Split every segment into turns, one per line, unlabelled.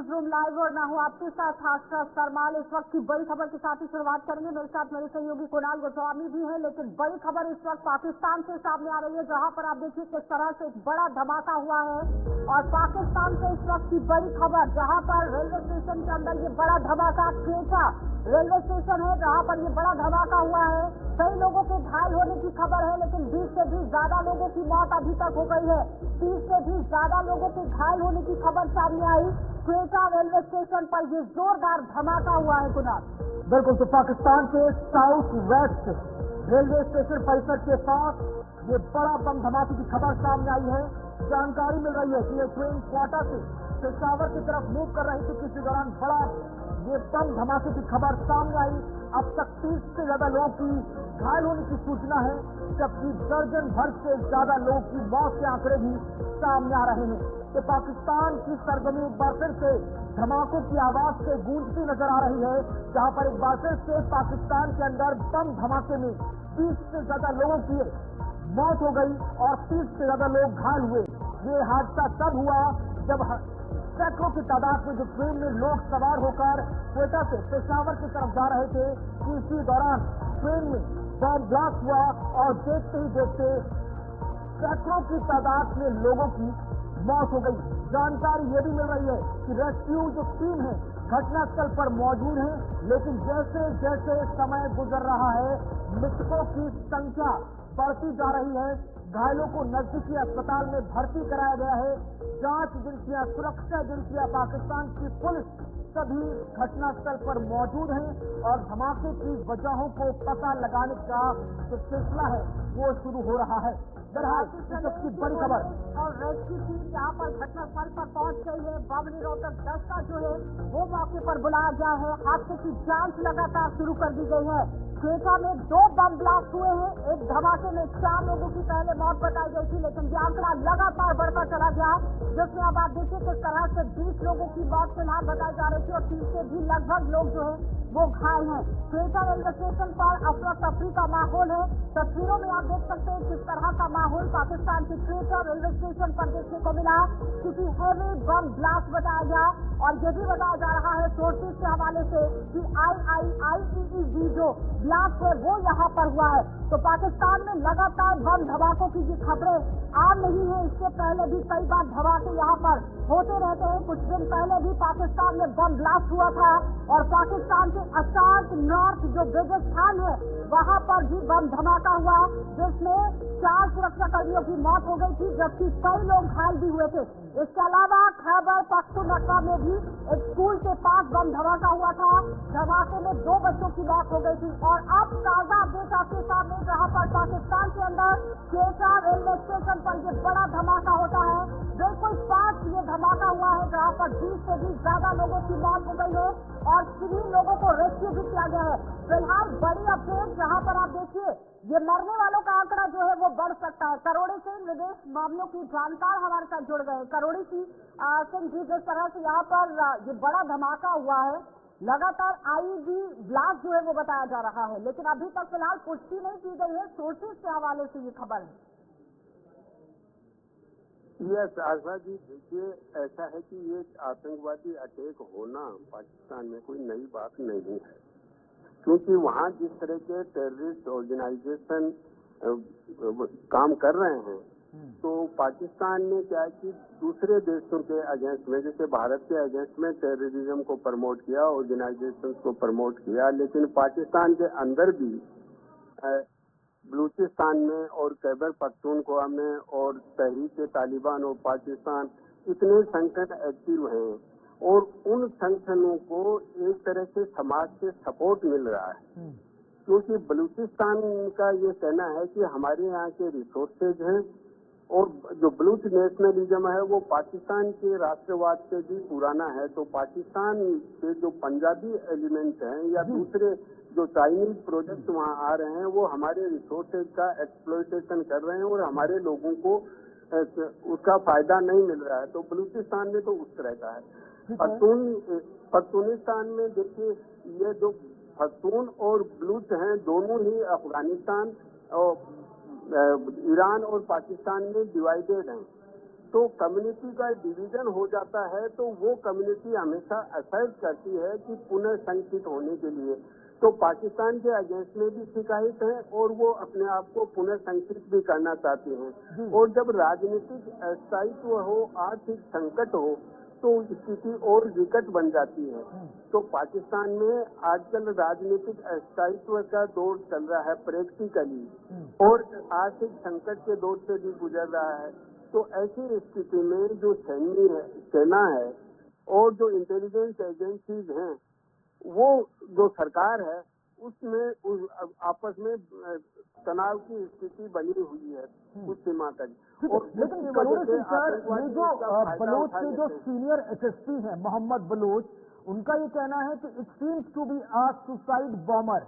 News room live और मैं हूं आपके साथ आस्था सरमाल। इस वक्त की बड़ी खबर के साथ ही शुरुआत करेंगे। मेरे साथ मेरे सहयोगी कुणाल गोस्वामी भी हैं, लेकिन बड़ी खबर इस वक्त पाकिस्तान से सामने आ रही है, जहां पर आप देखिए किस तरह से एक बड़ा धमाका हुआ है। और पाकिस्तान से इस वक्त की बड़ी खबर, जहां पर रेलवे स्टेशन के अंदर ये बड़ा धमाका, क्वेटा रेलवे स्टेशन है जहां पर ये बड़ा धमाका हुआ है। कई लोगों के घायल होने की खबर है, लेकिन 20 से भी ज्यादा लोगों की मौत अभी तक हो गई है। 30 से भी ज्यादा लोगों के घायल होने की खबर सामने आई। क्वेटा रेलवे स्टेशन पर ये जोरदार धमाका हुआ है। कुणाल,
बिल्कुल, तो पाकिस्तान के साउथ वेस्ट रेलवे स्टेशन परिसर के पास ये बड़ा बम धमाके की खबर सामने आई है। जानकारी मिल रही है कि ये ट्रेन क्वेटा से पेशावर की तरफ मूव कर रही थी। किसी दौरान बड़ा ये बम धमाके की खबर सामने आई। अब तक 30 से ज्यादा लोगों की घायल होने की सूचना है, जबकि दर्जन भर से ज्यादा लोगों की मौत के आंकड़े भी सामने आ रहे हैं। तो पाकिस्तान की सरजमी एक बार फिर से धमाकों की आवाज से गूंजती नजर आ रही है, जहां पर एक बार फिर से पाकिस्तान के अंदर बम धमाके में 20 से ज्यादा लोगों की मौत हो गई और 30 से ज्यादा लोग घायल हुए। ये हादसा तब हुआ जब सैकड़ों की तादाद में जो ट्रेन में लोग सवार होकर क्वेटा से पेशावर की तरफ जा रहे थे, इसी दौरान ट्रेन में बम ब्लास्ट हुआ और देखते ही देखते सैकड़ों की तादाद में लोगों की मौत हो गई। जानकारी ये भी मिल रही है कि रेस्क्यू जो टीम है घटनास्थल पर मौजूद है, लेकिन जैसे जैसे समय गुजर रहा है मृतकों की संख्या बढ़ती जा रही है। घायलों को नजदीकी अस्पताल में भर्ती कराया गया है। जांच एजेंसियां, सुरक्षा एजेंसियां, पाकिस्तान की पुलिस सभी घटनास्थल पर मौजूद हैं और धमाके की वजहों को पता लगाने का जो सिलसिला है वो शुरू हो रहा है। सबकी बड़ी खबर
और रेस्क्यू टीम जहाँ पर घटनास्थल पर पहुंच गई है। बम निरोधक दस्ता जो है वो मौके पर बुलाया गया है। हादसे की जांच लगातार शुरू कर दी गई है। क्वेटा में 2 बम ब्लास्ट हुए हैं। एक धमाके में 4 लोगों की पहले मौत बताई गई थी, लेकिन ये आंकड़ा लगातार बढ़ता चला गया, जिसमें अब आप देखिए किस तरह से 20 लोगों की मौत फिलहाल बताई जा रही थी और 30 से भी लगभग लोग जो है वो घायल हैं। क्वेटा रेलवे स्टेशन पर अफरा तफरी का माहौल है। तस्वीरों में आप देख सकते हैं किस तरह का माहौल पाकिस्तान के क्वेटा रेलवे स्टेशन पर देखने को मिला, क्योंकि हैवी बम ब्लास्ट बताया गया। और ये भी बताया जा रहा है सोर्सेज के हवाले से कि IIED जो ब्लास्ट है वो यहाँ पर हुआ है। तो पाकिस्तान में लगातार बम धमाकों की ये खबरें आम नहीं है। इससे पहले भी कई बार धमाके यहाँ पर होते रहते हैं। कुछ दिन पहले भी पाकिस्तान में बम ब्लास्ट हुआ था और पाकिस्तान के अशांत नॉर्थ जो बेगिस्तान है वहाँ पर भी बम धमाका हुआ, जिसमें 4 सुरक्षा कर्मियों की मौत हो गई थी, जबकि कई लोग घायल भी हुए थे। इसके अलावा खैबर पख्तूनख्वा में भी एक स्कूल के पास बम धमाका हुआ था। धमाके में 2 बच्चों की मौत हो गई थी। और अब ताजा अपडेट आपके सामने, जहाँ पर पाकिस्तान के अंदर क्वेटा रेलवे स्टेशन पर ये बड़ा धमाका होता है। बिल्कुल पास ये धमाका हुआ है, जहाँ पर 20 से भी ज्यादा लोगों की मौत हो गई है और सभी लोगों को रेस्क्यू भी किया गया है। फिलहाल बड़ी अपडेट, जहाँ पर आप देखिए ये मरने वालों का आंकड़ा जो है वो बढ़ सकता है। करोड़ी से विदेश मामलों की जानकार हमारे साथ जुड़ गए। करोड़ी सिंह जी, जिस तरह से यहाँ पर ये बड़ा धमाका हुआ है, लगातार IED ब्लास्ट जो है वो बताया जा रहा है, लेकिन अभी तक फिलहाल पुष्टि नहीं की गई है। सोर्सेज के हवाले से ये खबर है।
यस आशा जी, देखिए ऐसा है कि ये आतंकवादी अटैक होना पाकिस्तान में कोई नई बात नहीं है, क्योंकि वहाँ जिस तरह के टेररिस्ट ऑर्गेनाइजेशन काम कर रहे हैं, तो पाकिस्तान ने क्या है कि दूसरे देशों के अगेंस्ट में, जैसे भारत के अगेंस्ट में टेररिज्म को प्रमोट किया, ऑर्गेनाइजेशन को प्रमोट किया, लेकिन पाकिस्तान के अंदर भी बलूचिस्तान में और खैबर पख्तूनख्वा में और तहरीक तालिबान और पाकिस्तान इतने संगठन एक्टिव हैं और उन संगठनों को एक तरह से समाज से सपोर्ट मिल रहा है, क्योंकि बलूचिस्तान का ये कहना है कि हमारे यहाँ के रिसोर्सेज हैं और जो बलूच नेशनलिज्म है वो पाकिस्तान के राष्ट्रवाद से भी पुराना है। तो पाकिस्तान के जो पंजाबी एलिमेंट हैं या दूसरे जो चाइनीज प्रोजेक्ट वहाँ आ रहे हैं वो हमारे रिसोर्सेज का एक्सप्लॉयटेशन कर रहे हैं और हमारे लोगों को उसका फायदा नहीं मिल रहा है। तो बलूचिस्तान में तो उस तरह का है। पख्तूनिस्तान में देखिए, ये जो पख्तून और बलूच हैं दोनों ही अफगानिस्तान और ईरान और पाकिस्तान में डिवाइडेड हैं। तो कम्युनिटी का डिवीजन हो जाता है, तो वो कम्युनिटी हमेशा असर्ट करती है कि पुनर्संगठित होने के लिए। तो पाकिस्तान के अगेंस्ट में भी शिकायत है और वो अपने आप को पुनर्संगठित भी करना चाहते हैं। और जब राजनीतिक अस्थायित्व हो, आर्थिक संकट हो, तो स्थिति और विकट बन जाती है। तो पाकिस्तान में आजकल राजनीतिक अस्थायित्व का दौर चल रहा है प्रैक्टिकली, और आर्थिक संकट के दौर से भी गुजर रहा है। तो ऐसी स्थिति में जो सेना है और जो इंटेलिजेंस एजेंसीज हैं, वो जो सरकार है उसमें आपस में तनाव की स्थिति बनी हुई है कुछ सीमा तक। और
लेकिन करोड़ों सिंह सर, ये जो बलोच के जो सीनियर एसएसपी हैं मोहम्मद बलोच, उनका ये कहना है कि it seems to be a suicide bomber.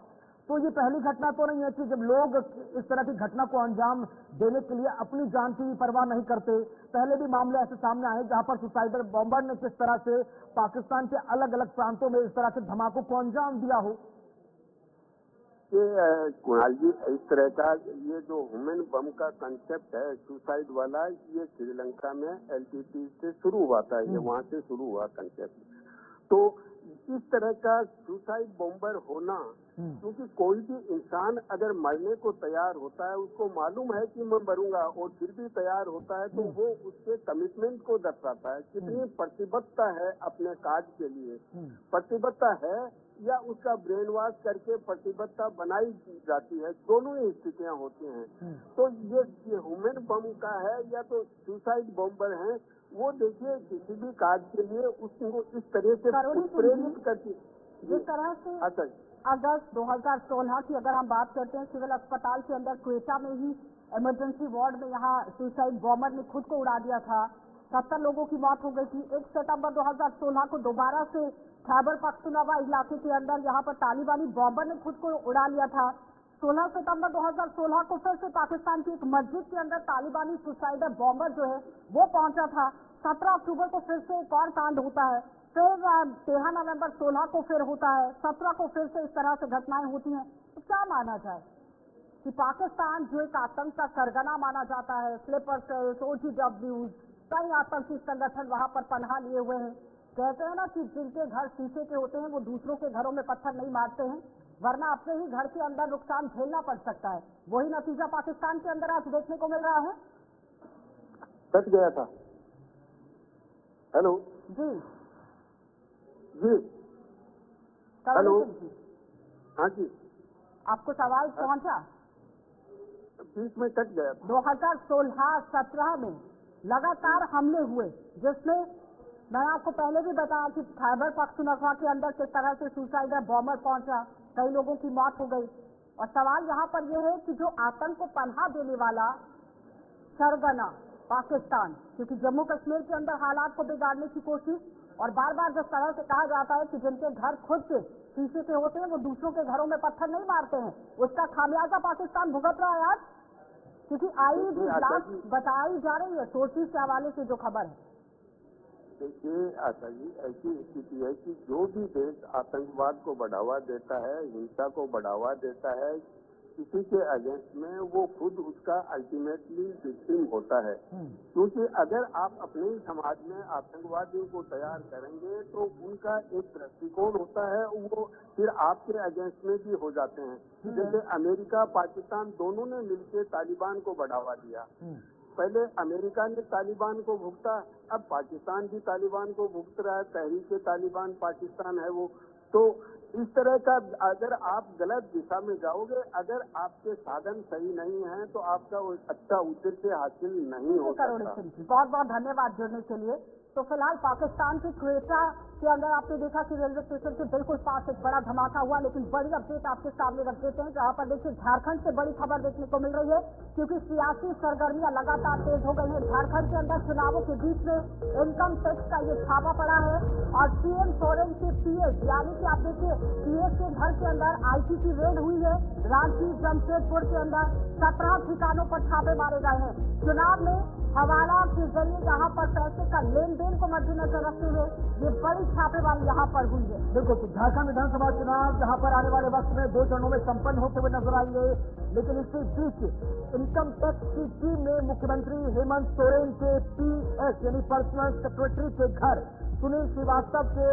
तो ये पहली घटना तो नहीं है कि जब लोग इस तरह की घटना को अंजाम देने के लिए अपनी जान की परवाह नहीं करते। पहले भी मामले ऐसे सामने आए जहां पर सुसाइडल बॉम्बर ने किस तरह से पाकिस्तान के अलग अलग प्रांतों में इस तरह के धमाकों को अंजाम दिया हो।
ये कुणाल जी, इस तरह का ये जो ह्यूमन बम का कंसेप्ट है सुसाइड वाला, ये श्रीलंका में एलटीटी से शुरू हुआ था, ये वहां से शुरू हुआ कंसेप्ट। तो इस तरह का सुसाइड बॉम्बर होना, क्योंकि कोई भी इंसान अगर मरने को तैयार होता है, उसको मालूम है कि मैं मरूंगा और फिर भी तैयार होता है, तो वो उसके कमिटमेंट को दर्शाता है, कितनी प्रतिबद्धता है अपने कार्य के लिए। प्रतिबद्धता है या उसका ब्रेन वॉश करके प्रतिबद्धता बनाई जाती है, दोनों ही स्थितियां होती हैं। तो ये ह्यूमन बम का है या तो सुसाइड बॉम्बर है, वो देखिए किसी भी कार्य के लिए उसको इस तरह से प्रेरित करती।
जिस तरह से अगस्त 2016 की अगर हम बात करते हैं, सिविल अस्पताल के अंदर क्वेटा में ही इमरजेंसी वार्ड में यहाँ सुसाइड बॉम्बर ने खुद को उड़ा दिया था, 70 लोगों की मौत हो गई थी। 1 सितंबर 2016 को दोबारा से खैबर पख्तूनख्वा इलाके के अंदर यहाँ पर तालिबानी बॉम्बर ने खुद को उड़ा लिया था। 16 सितंबर 2016 को फिर से पाकिस्तान की एक मस्जिद के अंदर तालिबानी सुसाइडर बॉम्बर जो है वो पहुंचा था। 17 अक्टूबर को फिर से एक और कांड होता है, फिर 13 नवंबर 16 को फिर होता है, 17 को फिर से इस तरह से घटनाएं होती हैं। तो क्या माना जाए कि पाकिस्तान जो एक आतंक का सरगना माना जाता है, स्लीपर सेल्स, OGWs, कई आतंकी संगठन वहां पर पनाह लिए हुए हैं। कहते हैं ना कि जिनके घर शीशे के होते हैं वो दूसरों के घरों में पत्थर नहीं मारते हैं, वरना अपने ही घर के अंदर नुकसान झेलना पड़ सकता है। वही नतीजा पाकिस्तान के अंदर आज देखने को मिल रहा है।
कट गया था। हेलो
जी
जी, हेलो, हाँ जी,
आपको सवाल पहुंचा?
बीच में कट गया।
2016-17 में लगातार हमले हुए, जिसमें मैंने आपको पहले भी बताया कि खैबर पख्तूनख्वा के अंदर किस तरह से सुसाइडर बॉम्बर पहुंचा, कई लोगों की मौत हो गई। और सवाल यहाँ पर यह है कि जो आतंक को पनाह देने वाला सरगना पाकिस्तान, क्योंकि जम्मू कश्मीर के अंदर हालात को बिगाड़ने की कोशिश, और बार बार जिस तरह से कहा जाता है कि जिनके घर खुद के शीशे के होते हैं वो दूसरों के घरों में पत्थर नहीं मारते हैं, उसका खामियाजा पाकिस्तान भुगत रहा है आज। क्योंकि आईईडी ब्लास्ट बताई जा रही है सोर्सेज के हवाले से जो खबर है।
देखिए आशा जी, ऐसी स्थिति है कि जो भी देश आतंकवाद को बढ़ावा देता है, हिंसा को बढ़ावा देता है किसी के अगेंस्ट में, वो खुद उसका अल्टीमेटली विक्टिम होता है। क्योंकि अगर आप अपने ही समाज में आतंकवादियों को तैयार करेंगे तो उनका एक दृष्टिकोण होता है, वो फिर आपके अगेंस्ट में भी हो जाते हैं। जैसे अमेरिका पाकिस्तान दोनों ने मिलकर तालिबान को बढ़ावा दिया। पहले अमेरिका ने तालिबान को भुगता, अब पाकिस्तान भी तालिबान को भुगत रहा है। तहरीक तालिबान पाकिस्तान है वो। तो इस तरह का अगर आप गलत दिशा में जाओगे, अगर आपके साधन सही नहीं है, तो आपका अच्छा उद्देश्य हासिल नहीं हो सकता।
बहुत बहुत धन्यवाद जुड़ने के लिए। तो फिलहाल पाकिस्तान के क्वेटा के अंदर आपने देखा कि रेलवे स्टेशन के बिल्कुल पास एक बड़ा धमाका हुआ, लेकिन बड़ी अपडेट आपके सामने रख देते हैं, जहां पर देखिए झारखंड से बड़ी खबर देखने को मिल रही है, क्योंकि सियासी सरगर्मियां लगातार तेज हो गई हैं। झारखंड के अंदर चुनावों के बीच में इनकम टैक्स का ये छापा पड़ा है, और सीएम सोरेन के पीएस, यानी कि आप देखिए पीएस के घर के अंदर आईटी की रेड हुई है। रांची जमशेदपुर के अंदर 17 ठिकानों पर छापे मारे गए हैं। चुनाव में हवाला के जरिए जहां पर पैसे का लेन देन को मद्देनजर रखते हुए ये बड़ी छापेमारी यहाँ पर हुई है।
बिल्कुल, तो झारखंड विधानसभा चुनाव जहां पर आने वाले वक्त में 2 चरणों में संपन्न होते हुए नजर आएंगे, लेकिन इसी बीच इनकम टैक्स की टीम ने मुख्यमंत्री हेमंत सोरेन के PS यानी पर्सनल सेक्रेटरी के घर सुनील श्रीवास्तव के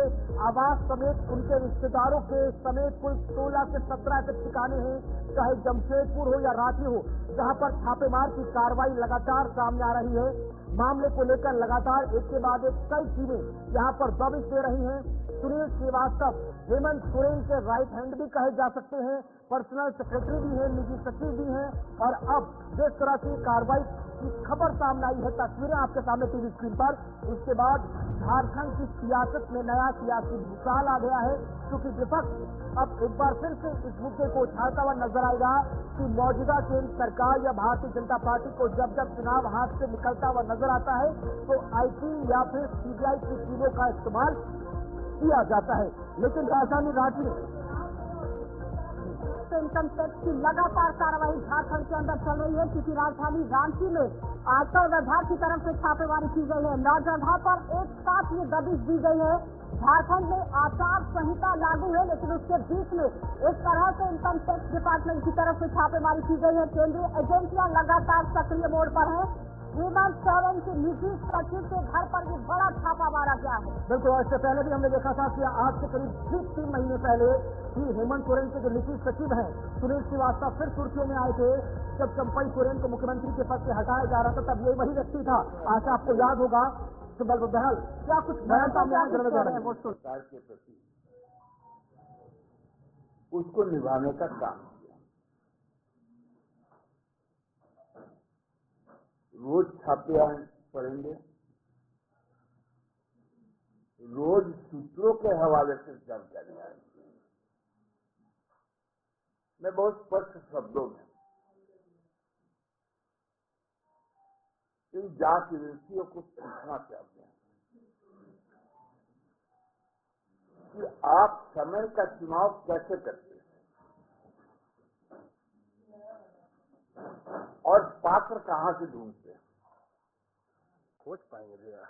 आवास समेत उनके रिश्तेदारों के समेत कुल 16 से 17 के ठिकाने हैं, चाहे जमशेदपुर हो या रांची हो, जहां पर छापेमार की कार्रवाई लगातार सामने आ रही है। मामले को लेकर लगातार एक के बाद एक कई टीमें यहां पर दबिश दे रही हैं। सुनील श्रीवास्तव हेमंत सोरेन के राइट हैंड भी कहे जा सकते हैं, पर्सनल सेक्रेटरी भी हैं, निजी सचिव भी हैं, और अब जिस तरह की कार्रवाई की खबर सामने आई है, तस्वीरें आपके सामने टीवी स्क्रीन पर, उसके बाद झारखंड की सियासत में नया सियासी भूचाल आ गया है, क्योंकि विपक्ष अब एक बार फिर से इस मुद्दे को उछालता हुआ नजर आएगा कि मौजूदा केंद्र सरकार या भारतीय जनता पार्टी को जब जब चुनाव हाथ से निकलता हुआ नजर आता है तो IT या फिर CBI की टीमों का इस्तेमाल किया जाता है। लेकिन राजधानी रांची में
इनकम टैक्स की लगातार कार्रवाई झारखंड के अंदर चल रही है, क्योंकि राजधानी रांची में आयकर विभाग की तरफ से छापेमारी की गई है। 9 जगह पर एक साथ ये दबिश दी गई है। झारखंड में आचार संहिता लागू है, लेकिन उसके बीच में इस तरह से इनकम टैक्स डिपार्टमेंट की तरफ से छापेमारी की गई है। केंद्रीय एजेंसियां लगातार सक्रिय मोड पर हैं। हेमंत सोरेन के निजी सचिव के घर पर भी बड़ा छापा मारा गया है।
बिल्कुल, इससे पहले भी हमने देखा था कि आज से करीब 3 महीने पहले ही हेमंत सोरेन के जो निजी सचिव हैं सुनील श्रीवास्तव फिर सुर्खियों में आए थे, जब चंपई सोरेन को मुख्यमंत्री के पद से हटाया जा रहा था, तब ये वही व्यक्ति था। आशा आपको याद होगा। तो बहरहाल क्या कुछ बयान सामने आए
सरकार के प्रति उसको निभाने का काम किया। रोज छापे पड़ेंगे, रोज सूत्रों के हवाले से जानकारी आएगी। मैं बहुत स्पष्ट शब्दों में इन जांच एजेंसियों को पूछना चाहते हैं कि आप समय का चुनाव कैसे करते हैं और पात्र कहां से ढूंढते हैं, खोज पाएंगे भैया।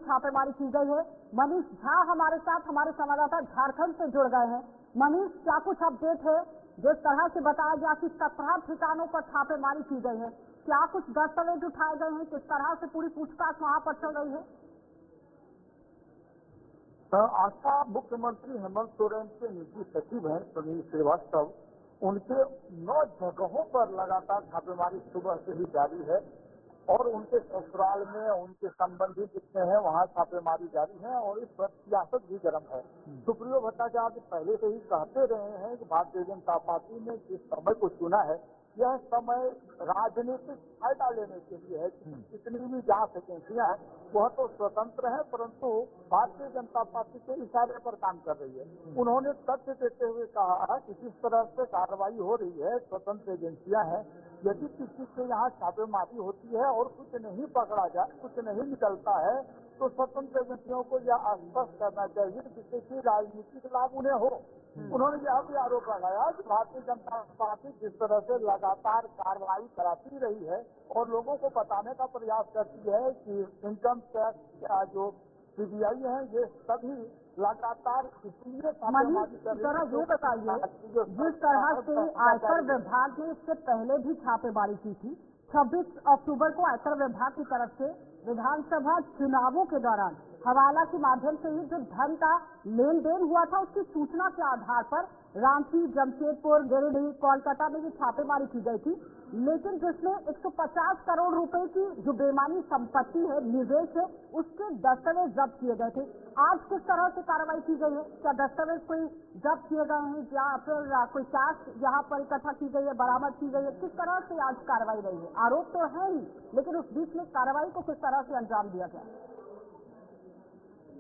छापेमारी की गई है। मनीष झा हमारे साथ, हमारे संवाददाता झारखंड से जुड़ गए हैं। मनीष, क्या कुछ अपडेट है? जिस तरह से बताया गया कि 17 ठिकानों पर छापेमारी की गई है, क्या कुछ दस्तावेज उठाए गए हैं? किस तरह से पूरी पूछताछ वहां पर चल रही है?
आशा, मुख्यमंत्री हेमंत सोरेन के निजी सचिव हैं सुनील श्रीवास्तव, उनके 9 जगहों पर लगातार छापेमारी सुबह से ही जारी है, और उनके ससुराल में उनके संबंधी जितने हैं वहां छापेमारी जारी है, और इस पर सियासत भी गर्म है। सुप्रियो भट्टाचार्य पहले से ही कहते रहे हैं कि भारतीय जनता पार्टी ने जिस समय को चुना है, यह समय राजनीतिक फायदा लेने के लिए है। जितनी भी जांच एजेंसियां हैं वह तो स्वतंत्र है, परंतु भारतीय जनता पार्टी के इशारे पर काम कर रही है। उन्होंने तथ्य देते हुए कहा कि जिस तरह से कार्रवाई हो रही है, स्वतंत्र एजेंसियां हैं, यदि किसी के यहाँ छापेमारी होती है और कुछ नहीं पकड़ा जाए, कुछ नहीं निकलता है, तो स्वतंत्र एजेंसियों को यह आश्वस्त करना चाहिए कि किसी राजनीतिक लाभ उन्हें हो। उन्होंने यह भी आरोप लगाया कि भारतीय जनता पार्टी जिस तरह से लगातार कार्रवाई कराती रही है और लोगों को बताने का प्रयास करती है कि इनकम टैक्स का जो CBI है, ये सभी लगातार इसलिए छापेमारी कर रही है।
ये बताइए, जिस तरह से आयकर विभाग ने इससे पहले भी छापेमारी की थी, 26 अक्टूबर को आयकर विभाग की तरफ से विधानसभा चुनावों के दौरान हवाला के माध्यम से ही जो धन का लेन देन हुआ था, उसकी सूचना के आधार पर रांची, जमशेदपुर, गिरिडीह, कोलकाता में ये छापेमारी की गई थी, लेकिन जिसमें 150 करोड़ रुपए की जो बेमानी संपत्ति है, निवेश है, उसके दस्तावेज जब्त किए गए थे। आज किस तरह से कार्रवाई की गई है? क्या दस्तावेज कोई जब्त किए गए हैं या फिर कोई कैश यहाँ पर इकट्ठा की गई है, बरामद की गई है? किस तरह से आज कार्रवाई रही है? आरोप तो है ही, लेकिन उस बीच में कार्रवाई को किस तरह से अंजाम दिया गया?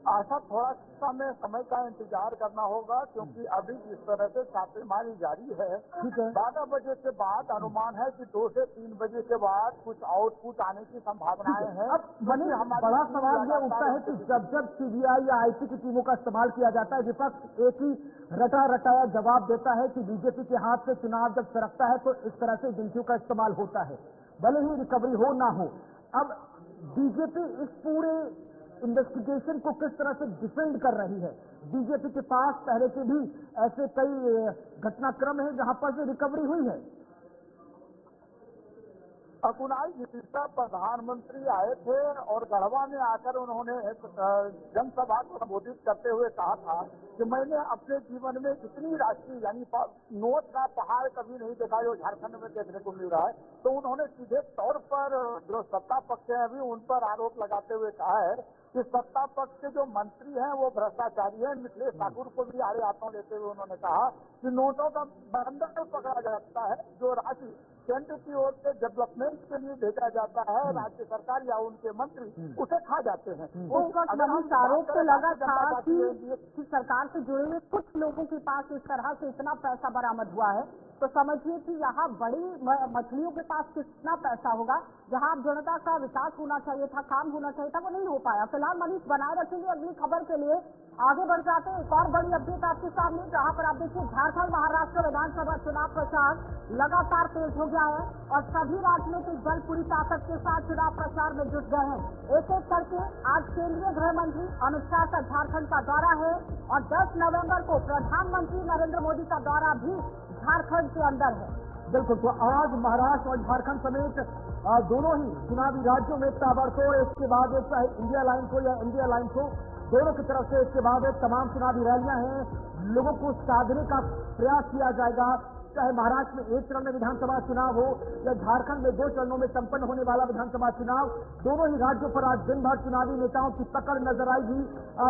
आशा, थोड़ा समय का इंतजार करना होगा, क्योंकि अभी जिस तरह से छापेमारी जारी है, 12 बजे के बाद अनुमान है कि 2 से 3 बजे के बाद कुछ आउटपुट आने की संभावनाएं हैं।
अब बड़ा सवाल यह उठता है कि जब जब CBI या IT की टीमों का इस्तेमाल किया जाता है, विपक्ष एक ही रटा रटाया जवाब देता है कि बीजेपी के हाथ से चुनाव जब सरकता है तो इस तरह से एजेंसियों का इस्तेमाल होता है, भले ही रिकवरी हो ना हो। अब बीजेपी इस पूरे
इन्वेस्टिगेशन को किस तरह से डिफेंड कर रही है। बीजेपी के पास पहले के भी ऐसे कई घटनाक्रम हैं जहां पर जो रिकवरी हुई है।
कुणाल, जिस प्रधानमंत्री आए थे और गढ़वा में आकर उन्होंने जनसभा को संबोधित करते हुए कहा था कि मैंने अपने जीवन में इतनी राशि यानी नोट का पहाड़ कभी नहीं देखा जो झारखंड में देखने को मिल रहा है। तो उन्होंने सीधे तौर पर जो सत्ता पक्ष है अभी उन पर आरोप लगाते हुए कहा है कि सत्ता पक्ष के जो मंत्री हैं वो भ्रष्टाचारी हैं। मिथिलेश ठाकुर को भी आड़े हाथों लेते हुए उन्होंने कहा कि नोटों का बंडल पकड़ा जाता है, जो राशि केंद्र की ओर से डेवलपमेंट के लिए भेजा जाता है, राज्य सरकार या उनके मंत्री उसे खा जाते हैं।
उस वक्त आरोप तो लगा था कि सरकार से जुड़े हुए कुछ लोगों के पास इस तरह से इतना पैसा बरामद हुआ है, तो समझिए कि यहाँ बड़ी मछलियों के पास कितना पैसा होगा। जहाँ जनता का विकास होना चाहिए था, काम होना चाहिए था, वो नहीं हो पाया। फिलहाल मनीष बनाए रखेंगे अगली खबर के लिए, आगे बढ़ जाते हैं। एक और बड़ी अपडेट आपके सामने, जहाँ पर आप देखिए झारखंड महाराष्ट्र विधानसभा चुनाव प्रचार लगातार तेज हो गया है और सभी राजनीतिक दल पूरी ताकत के साथ चुनाव प्रचार में जुट गए हैं। एक एक करके आज केंद्रीय गृह मंत्री अमित शाह का झारखंड का दौरा है और 10 नवंबर को प्रधानमंत्री नरेंद्र मोदी का दौरा भी झारखंड के अंदर है।
बिल्कुल, तो आज महाराष्ट्र और झारखंड समेत दोनों ही चुनावी राज्यों में ताबड़तोड़ इसके बाद एक चाहे इंडिया लाइन हो या इंडिया लाइन हो, दोनों की तरफ से इसके बाद एक तमाम चुनावी रैलियां हैं। लोगों को साधने का प्रयास किया जाएगा, चाहे महाराष्ट्र में एक चरण में विधानसभा चुनाव हो या झारखंड में 2 चरणों में संपन्न होने वाला विधानसभा चुनाव। दोनों ही राज्यों पर आज दिन भर चुनावी नेताओं की पकड़ नजर आएगी।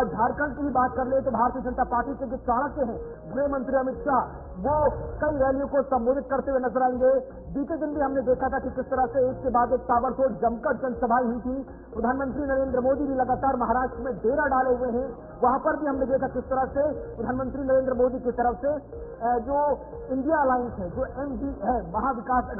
झारखंड की ही बात कर ले तो भारतीय जनता पार्टी के जो चाणक्य हैं गृह मंत्री अमित शाह, वो कई रैलियों को संबोधित करते हुए नजर आएंगे। बीते दिन भी हमने देखा था कि किस तरह से एक के बाद एक ताबड़तोड़ जमकर जनसभाएं हुई थी। प्रधानमंत्री नरेंद्र मोदी भी लगातार महाराष्ट्र में डेरा डाले हुए हैं, वहां पर भी हमने देखा किस तरह से प्रधानमंत्री नरेंद्र मोदी की तरफ से जो इंडिया अलायंस है, जो एमडी है, महाविकास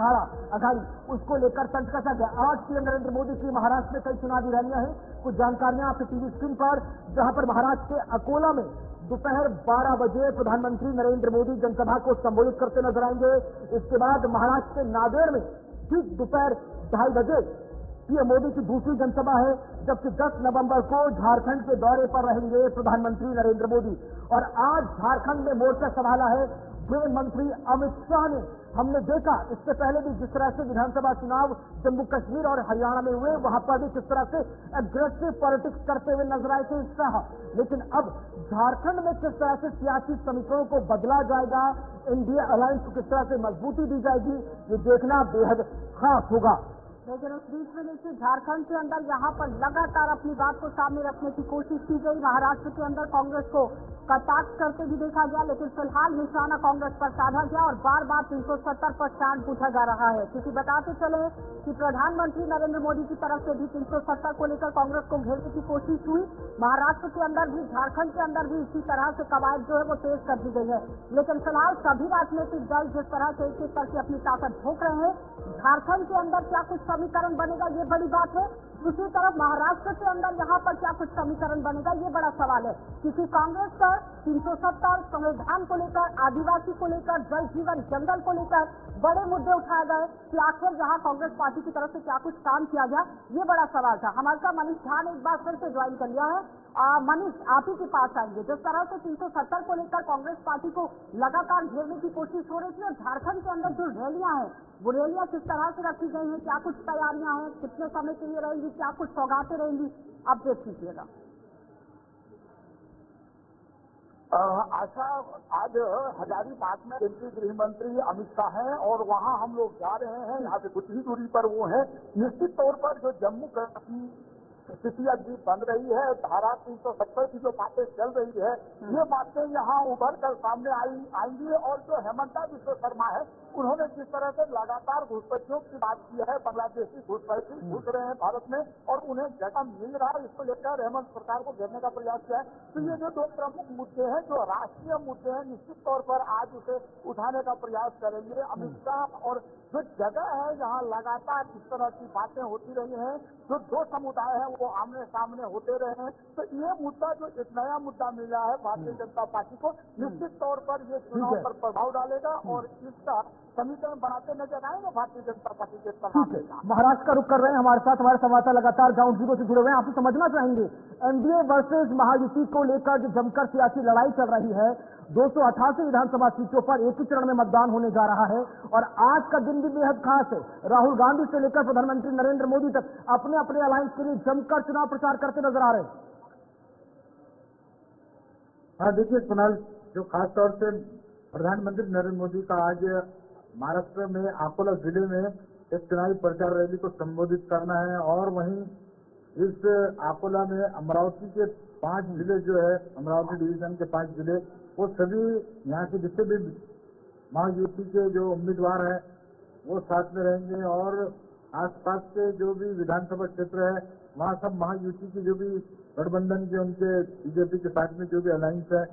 अघाड़ी, उसको लेकर तंज कसा गया। आज पीएम नरेंद्र मोदी की महाराष्ट्र में कई चुनावी रैलियां हैं। कुछ जानकारियां आपके टीवी स्क्रीन पर, जहां पर महाराष्ट्र के अकोला में दोपहर 12 बजे प्रधानमंत्री नरेंद्र मोदी जनसभा को संबोधित करते नजर आएंगे। इसके बाद महाराष्ट्र के नांदेड़ में ठीक दोपहर 2:30 बजे पीएम मोदी की दूसरी जनसभा है, जबकि 10 नवंबर को झारखंड के दौरे पर रहेंगे प्रधानमंत्री नरेंद्र मोदी। और आज झारखंड में मोर्चा संभाला है गृह मंत्री अमित शाह ने। हमने देखा इससे पहले भी जिस तरह से विधानसभा चुनाव जम्मू कश्मीर और हरियाणा में हुए, वहां पर भी किस तरह से एग्रेसिव पॉलिटिक्स करते हुए नजर आए थे शाह। लेकिन अब झारखंड में किस तरह से सियासी समीकरणों को बदला जाएगा, इंडिया अलायंस को किस तरह से मजबूती दी जाएगी, ये देखना बेहद खास होगा।
लेकिन उस बीच में देखिए झारखंड के अंदर यहाँ पर लगातार अपनी बात को सामने रखने की कोशिश की गई। महाराष्ट्र के अंदर कांग्रेस को कटाक्ष करते भी देखा गया, लेकिन फिलहाल निशाना कांग्रेस पर साधा गया और बार बार 370 पर स्टैंड पूछा जा रहा है। क्योंकि बताते चले कि प्रधानमंत्री नरेंद्र मोदी की तरफ से भी 370 को लेकर कांग्रेस को घेरने की कोशिश हुई। महाराष्ट्र के अंदर भी, झारखंड के अंदर भी इसी तरह से कवायद जो है वो तेज कर दी गई है। लेकिन फिलहाल सभी राजनीतिक दल जिस तरह से एक एक करके अपनी ताकत झोंक रहे हैं, झारखंड के अंदर क्या कुछ समीकरण बनेगा ये बड़ी बात है। दूसरी तरफ महाराष्ट्र के अंदर यहाँ पर क्या कुछ समीकरण बनेगा ये बड़ा सवाल है। क्योंकि कांग्रेस पर 370, संविधान को लेकर, आदिवासी को लेकर, जल जीवन जंगल को लेकर बड़े मुद्दे उठाए गए कि आखिर जहाँ कांग्रेस पार्टी की तरफ से क्या कुछ काम किया गया, ये बड़ा सवाल था। हमारे साथ मनीष झा ने एक बार फिर से ज्वाइन कर लिया है। मनीष, आप ही के पास आएंगे। जिस तरह से 370 को लेकर कांग्रेस पार्टी को लगातार घेरने की कोशिश हो रही थी और झारखंड के अंदर जो रैलियां हैं, वो रैलियां किस तरह से रखी गई हैं, क्या कुछ तैयारियां हैं, कितने समय के लिए रहेंगी, क्या कुछ सौगातें रहेंगी, अपडेट कीजिएगा।
आशा, आज हजारीबाग में केंद्रीय गृह मंत्री अमित शाह हैं और वहां हम लोग जा रहे हैं। यहाँ से कुछ ही दूरी पर वो है। निश्चित तौर पर जो जम्मू कश्मीर स्थिति अभी बन रही है, धारा 370 की जो बातें चल रही है, ये बातें यहाँ उभर कर सामने आएंगी। और जो हेमंता बिश्व शर्मा है, उन्होंने जिस तरह से लगातार घुसपैठियों की बात की है, बांग्लादेशी घुसपैठी घुस रहे हैं भारत में और उन्हें जगह मिल रहा है, इसको लेकर हेमंत सरकार को घेरने का प्रयास किया है। तो ये जो 2 प्रमुख मुद्दे हैं, जो राष्ट्रीय मुद्दे हैं, निश्चित तौर पर आज उसे उठाने का प्रयास करेंगे अमित शाह। और जो जगह है जहाँ लगातार इस तरह की बातें होती रही हैं, जो 2 समुदाय हैं वो आमने सामने होते रहे हैं, तो ये मुद्दा जो एक नया मुद्दा मिला है भारतीय जनता पार्टी को, निश्चित तौर पर ये चुनाव पर प्रभाव डालेगा और इसका समीकरण बनाते नजर आएंगे भारतीय जनता पार्टी के
ठीक है, महाराष्ट्र का रुख कर रहे हैं हमारे साथ हमारे संवाददाता लगातार ग्राउंड जीरो से जुड़े हुए हैं। आपसे समझना चाहेंगे एनडीए वर्सेस महायुति को लेकर जो जमकर सियासी लड़ाई चल रही है, 288 विधानसभा सीटों पर एक ही चरण में मतदान होने जा रहा है और आज का दिन भी बेहद खास है। राहुल गांधी से लेकर प्रधानमंत्री नरेंद्र मोदी तक अपने अपने अलायंस के लिए जमकर चुनाव प्रचार करते नजर आ रहे हैं।
हाँ देखिए कुणाल, जो खास तौर से प्रधानमंत्री नरेंद्र मोदी का आज महाराष्ट्र में अकोला जिले में एक चुनावी प्रचार रैली को संबोधित करना है और वहीं इस अकोला में अमरावती के 5 जिले जो है, अमरावती डिवीजन के 5 जिले, वो सभी यहाँ के जितने भी महायुति के जो उम्मीदवार हैं वो साथ में रहेंगे और आसपास के जो भी विधानसभा क्षेत्र है वहाँ सब महायुति की जो भी गठबंधन के उनके बीजेपी के साथ में जो भी अलायंस है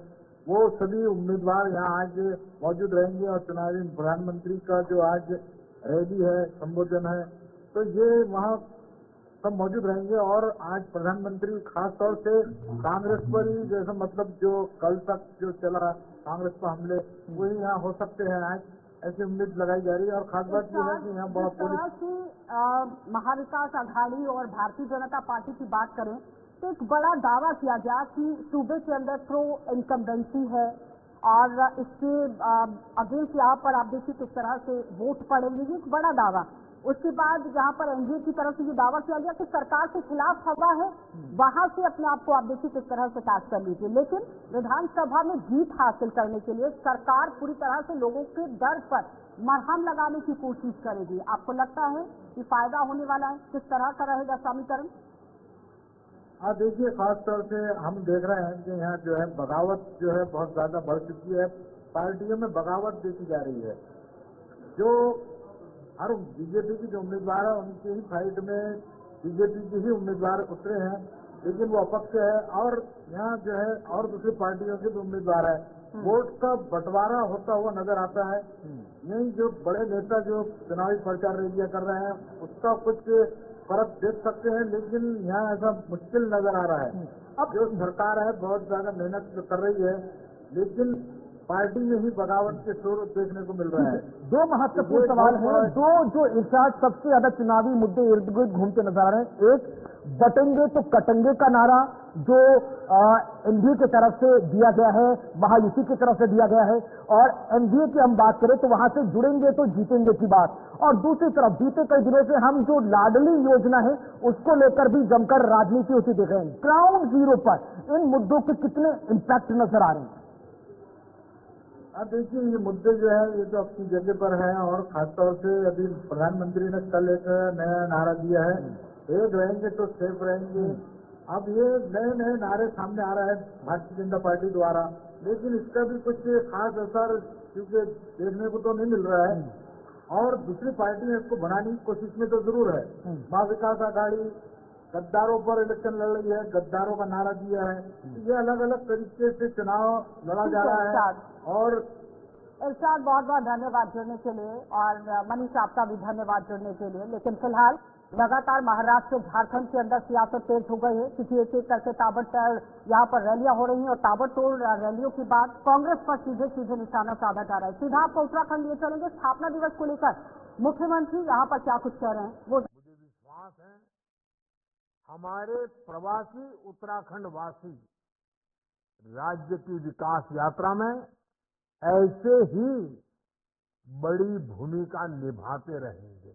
वो सभी उम्मीदवार यहाँ आज मौजूद रहेंगे और चुनावी प्रधानमंत्री का जो आज रैली है, संबोधन है, तो ये वहाँ सब मौजूद रहेंगे। और आज प्रधानमंत्री खास तौर से कांग्रेस पर ही, जैसे मतलब जो कल तक जो चला कांग्रेस पर हमले, वही यहाँ हो सकते हैं आज, ऐसी उम्मीद लगाई जा रही है। और खास बात यह है कि यहाँ बहुत
पुलिस महाविकास आघाड़ी और भारतीय जनता पार्टी की बात करें तो एक बड़ा दावा किया गया कि सूबे के अंदर प्रो इनकम्बेंसी है और इसके अगेंस्ट यहाँ पर आप देखिए किस तरह से वोट पड़ेंगे, एक बड़ा दावा। उसके बाद यहाँ पर एनडीए की तरफ से ये दावा किया गया कि सरकार के खिलाफ हवा है, वहां से अपने आप को आप देखिए किस तरह से काट कर लीजिए। लेकिन विधानसभा में जीत हासिल करने के लिए सरकार पूरी तरह से लोगों के दर्द पर मरहम लगाने की कोशिश करेगी। आपको लगता है कि फायदा होने वाला है? किस तरह का रहेगा समीकरण?
हाँ देखिए, खास तौर से हम देख रहे हैं कि यहाँ जो है बगावत जो है बहुत ज्यादा बढ़ चुकी है, पार्टियों में बगावत देखी जा रही है। जो हर बीजेपी की जो उम्मीदवार है उनकी ही फाइट में बीजेपी के ही उम्मीदवार उतरे हैं, लेकिन वो अपक्ष है और यहाँ जो है और दूसरी पार्टियों के भी उम्मीदवार है। वोट का बंटवारा होता हुआ नजर आता है। यही जो बड़े नेता जो चुनावी प्रचार रैलियां कर रहे हैं उसका कुछ फर्क देख सकते हैं, लेकिन यहाँ ऐसा मुश्किल नजर आ रहा है। अब जो सरकार है बहुत ज्यादा मेहनत कर रही है, लेकिन पार्टी में ही बगावत के सुर देखने को मिल रहा है।
दो महत्वपूर्ण सवाल हैं, दो जो इस सबसे ज्यादा चुनावी मुद्दे इर्द गिर्द घूमते नजर आ रहे हैं। एक बटेंगे तो कटेंगे का नारा जो एनडीए की तरफ से दिया गया है, महायुति की तरफ से दिया गया है, और एनडीए की हम बात करें तो वहां से जुड़ेंगे तो जीतेंगे की बात। और दूसरी तरफ बीते कई दिनों से हम जो लाडली योजना है उसको लेकर भी जमकर राजनीति होती देख रहे हैं। ग्राउंड जीरो पर इन मुद्दों के कितने इम्पैक्ट नजर आ रहे हैं?
अब देखिए, ये मुद्दे जो है ये तो अपनी जगह पर है और खासतौर से अभी प्रधानमंत्री ने कल एक नया नारा दिया है, एक रहेंगे तो सेफ रहेंगे। अब ये नए नए नारे सामने आ रहा है भारतीय जनता पार्टी द्वारा, लेकिन इसका भी कुछ खास असर क्योंकि देखने को तो नहीं मिल रहा है और दूसरी पार्टी इसको बनाने की कोशिश में तो जरूर है। महाविकास आघाड़ी गद्दारों पर इलेक्शन लड़ रही है, गद्दारों का नारा दिया है। ये अलग अलग तरीके से चुनाव लड़ा जा रहा है। और
इरशाद, बहुत बहुत धन्यवाद जुड़ने के लिए और मनीष आपका भी धन्यवाद जुड़ने के लिए। लेकिन फिलहाल लगातार महाराष्ट्र से झारखंड के अंदर सियासत तेज हो गई है क्योंकि एक एक करके ताबड़तोड़ यहाँ पर रैलियां हो रही हैं और ताबड़तोड़ रैलियों के बाद कांग्रेस पर सीधे सीधे निशाना साधा जा रहा है। सीधा आपको उत्तराखंड लिए चलेंगे। स्थापना दिवस को लेकर मुख्यमंत्री यहाँ पर क्या कुछ कह रहे हैं वो
मुझे विश्वास है हमारे प्रवासी उत्तराखंड वासी राज्य की विकास यात्रा में ऐसे ही बड़ी भूमिका निभाते रहेंगे।